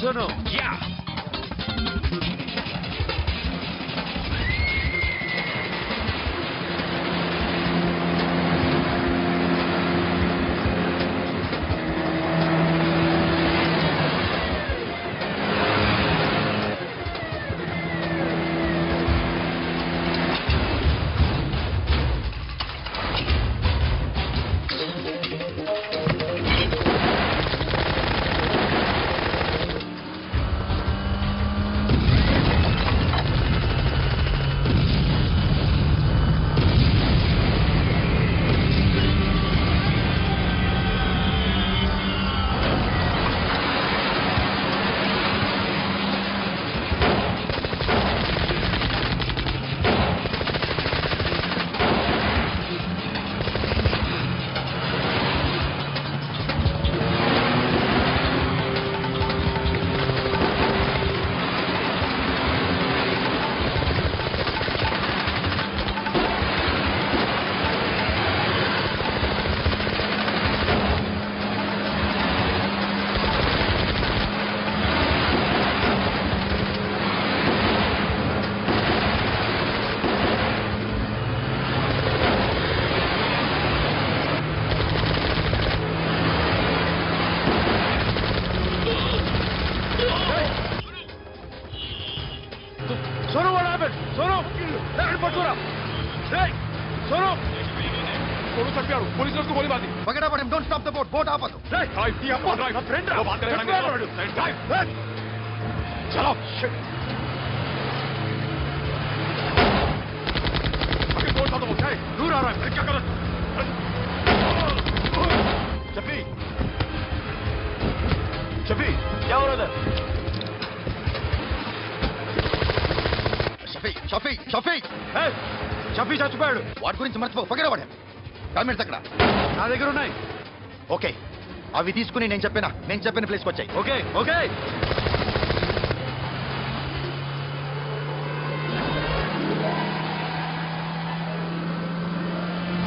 सोनू या सोनू what happened? सोनू पटूरा सोनू सोनू चंपाడు పోలీసులకు గోలి బాది Forget about him. Don't stop the boat. Boat ఆపదు. ड्राइव फ्रेंड ड्राइव चलो शिट अभी बोट तो है दूर आ रहा है क्या कर शफी शफी क्या हो रहा है షఫీ షఫీ చచ్చిపోయాడు వాటి గురించి మర్చిపో పగడవాడు డాక్యుమెంట్స్ అక్కడ నా దగ్గర ఉన్నాయి ఓకే అవి తీసుకుని నేను చెప్పిన ప్లేస్కి వచ్చాయి ఓకే ఓకే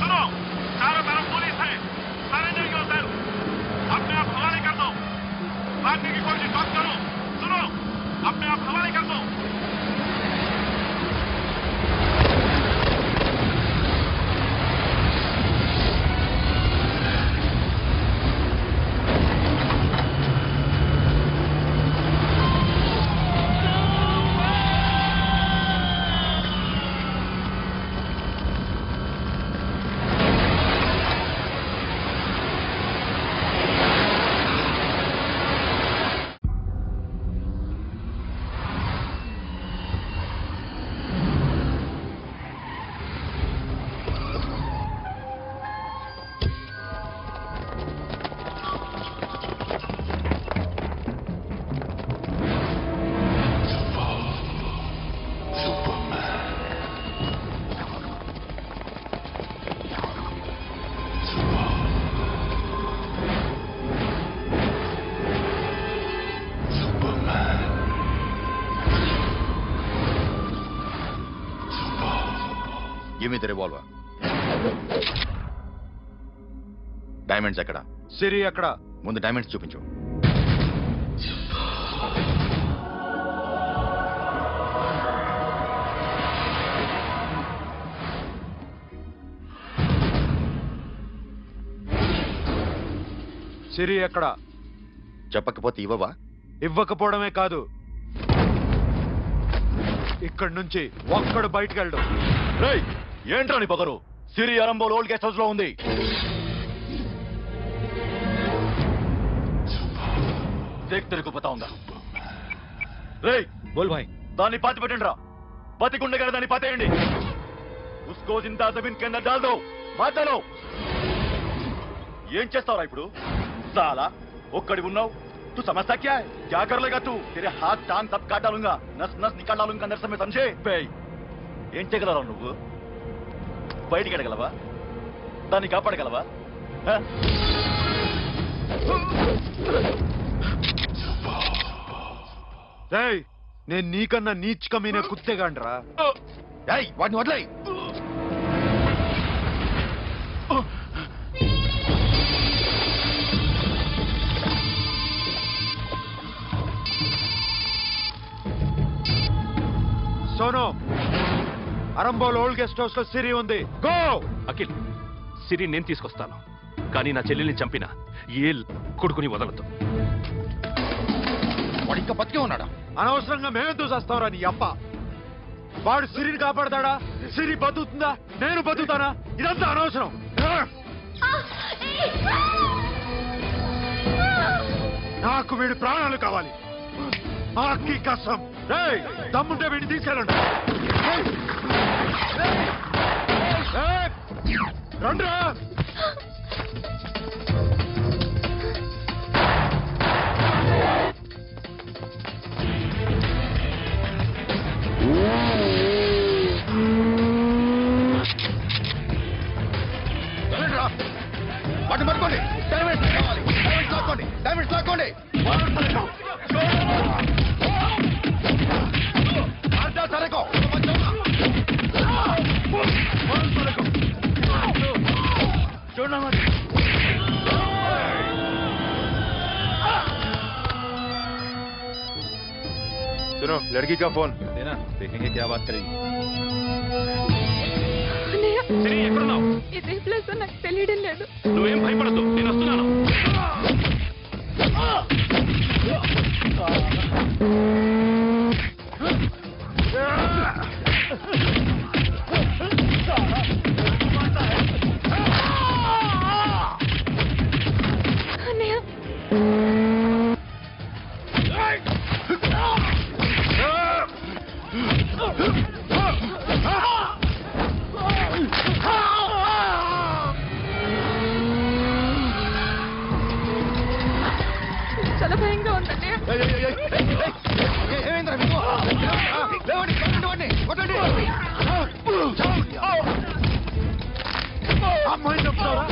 सुनो चारों तरफ पुलिस है सरेंडर करो सर अपने आप हवाले कर दो भागने की कोशिश मत करो सुनो अपने आप हवाले कर दो Give me the revolver. Diamonds ఎక్కడ? సిరి ఎక్కడ? ముందు డైమండ్స్ చూపించు. సిరి ఎక్కడ? చెప్పకపోతే ఇవ్వవా? ఇవ్వకపోవడమే కాదు, ఇక్కడి నుంచి ఒక్కడు బయటికి వెళ్ళడు. రేయ్, ఏంట్రా నీ పొగరు? సిరి అరంబోల్ ఓల్డ్ గెస్ట్ హౌస్ లో ఉంది. దేక్ తెరకు పతా ఉందా? రేయ్ బోల్ భాయ్, దాన్ని పాతి పెట్టండి రా. బతికుండే కదా దాన్ని పాతేయండి. ఉస్కో జిందా జమీన్ కింద డాల్ దో. మాటలో ఏం చేస్తావురా ఇప్పుడు? साला ఒక్కడి ఉన్నావు. तू समझता क्या है? क्या कर लेगा तू? तेरे हाथ टांग सब काट डालूंगा, नस नस निकाल डालूंगा अंदर से, मैं समझे? ఏం చేయగలరా నువ్వు? బయటికి ఎడగలవా? దాన్ని కాపాడగలవా? నేను నీకన్నా నీచ్ కమీన కుత్తేగాండ్రా. వాడిని వదిలేయ్. Sonu Arambol old guest house లో సిరి ఉంది. గో. అఖిల్, సిరి నేను తీసుకొస్తాను, కానీ నా చెల్లెల్ని చంపిన ఏ కొడుకుని వదలదు. వాడు ఇంకా బతికే ఉన్నాడా? అనవసరంగా మేమెందుకు చేస్తావురా నీ అప్ప? వాడు సిరిని కాపాడతాడా? సిరి బతుకుతుందా? నేను బతుకుతానా? ఇదంతా అనవసరం. నాకు వీడి ప్రాణాలు కావాలి. ఆకి కసం. దమ్ముంటే వీడిని తీసుకెళ్ళండి. రండ్రా. వాటిని పట్టుకోండి. డైమండ్స్ కావాలి. డైమండ్స్ లాక్కోండి. డైమండ్స్ లాక్కోండి. సరేకో सुनो लड़की का फोन देना, देखेंगे क्या बात करेगी. ఇదే ప్లేస్ నాకు తెలియడం లేదు. నువ్వేం భయపడద్దు, నేను వస్తున్నాను. చాలా భయంగా ఉందండి. ఏమైందిరా మీకు? లేవండి, కొట్టండి, కొట్టండి. అమ్మాయి చెప్తారా?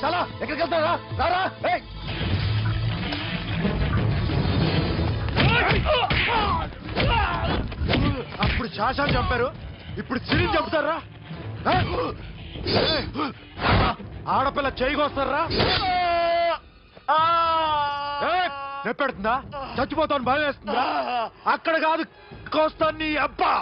చాలా ఎక్కడికి వెళ్తారా? రారా. అప్పుడు శాసనం చంపారు, ఇప్పుడు సిరి చంపుతారా? ఆడపిల్ల చేయకొస్తారా? నెప్పెడుతుందా? చచ్చిపోతాను భయం వేస్తుందా? అక్కడ కాదు, కోస్తాను నీ అబ్బా.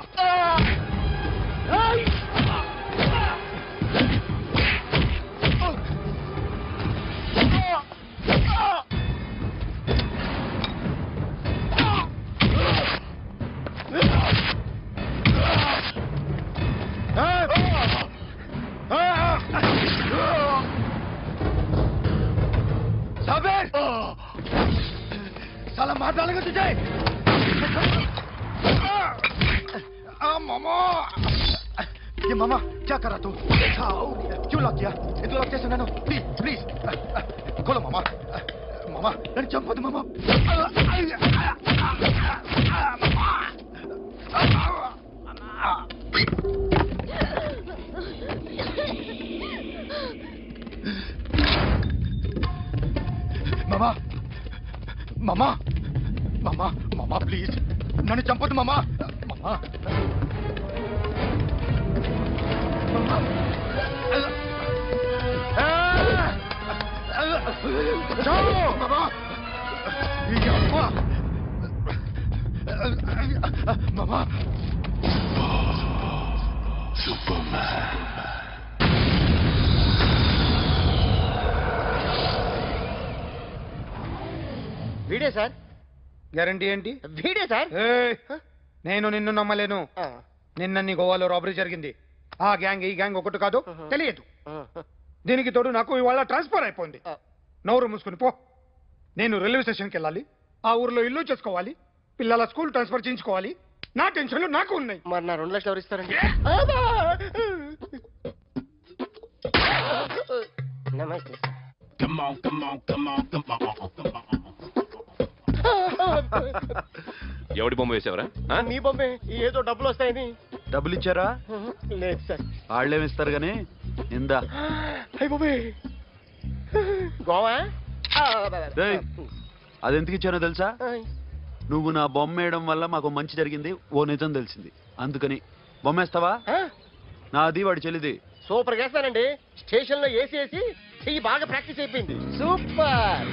साबिर, साला मार डालेगा तुझे. मामा, ये मामा क्या करा तू? क्यों लॉक किया? ఎందుకు లాక్ చేస్తున్నాను? ప్లీజ్ ప్లీజ్ खोलो मामा. मामा నన్ను చంపొద్దు మామా. మామా మామా మామా మామా ప్లీజ్ నన్ను చంపొద్దు మామా. మామా మామా వీడే సార్. గ్యారంటీ ఏంటి? వీడే సార్. నేను నిన్ను నమ్మలేను. నిన్న నీ గోవాలో రాబరీ జరిగింది. ఆ గ్యాంగ్ ఈ గ్యాంగ్ ఒకటి కాదు, తెలియదు. దీనికి తోడు నాకు ఇవాళ ట్రాన్స్ఫర్ అయిపోయింది. నోరు మూసుకుని పో. నేను రైల్వే స్టేషన్కి వెళ్ళాలి, ఆ ఊర్లో ఇల్లు చేసుకోవాలి, పిల్లల స్కూల్ ట్రాన్స్ఫర్ చేయించుకోవాలి. నా టెన్షన్లు నాకు ఉన్నాయి. మరి నా 2 లక్షలు ఎవరు ఇస్తారండి? నమస్తే సార్. ఎవడి బొమ్మ వేసావరా? నీ బొమ్మే. ఏదో డబ్బులు వస్తాయని. డబ్బులు ఇచ్చారా? లేదు సార్. వాళ్ళేమిస్తారు గానీ ఇందా. గోవా రేయ్, అది ఎందుకు ఇచ్చానో తెలుసా? నువ్వు నా బొమ్మ వేయడం వల్ల మాకు మంచి జరిగింది, ఓ నిజం తెలిసింది. అందుకని బొమ్మేస్తావా? నాది వాడి చెల్లిది. సూపర్ వేస్తానండి. స్టేషన్ లో ఏసీ చెయ్యి బాగా ప్రాక్టీస్ అయిపోయింది. సూపర్.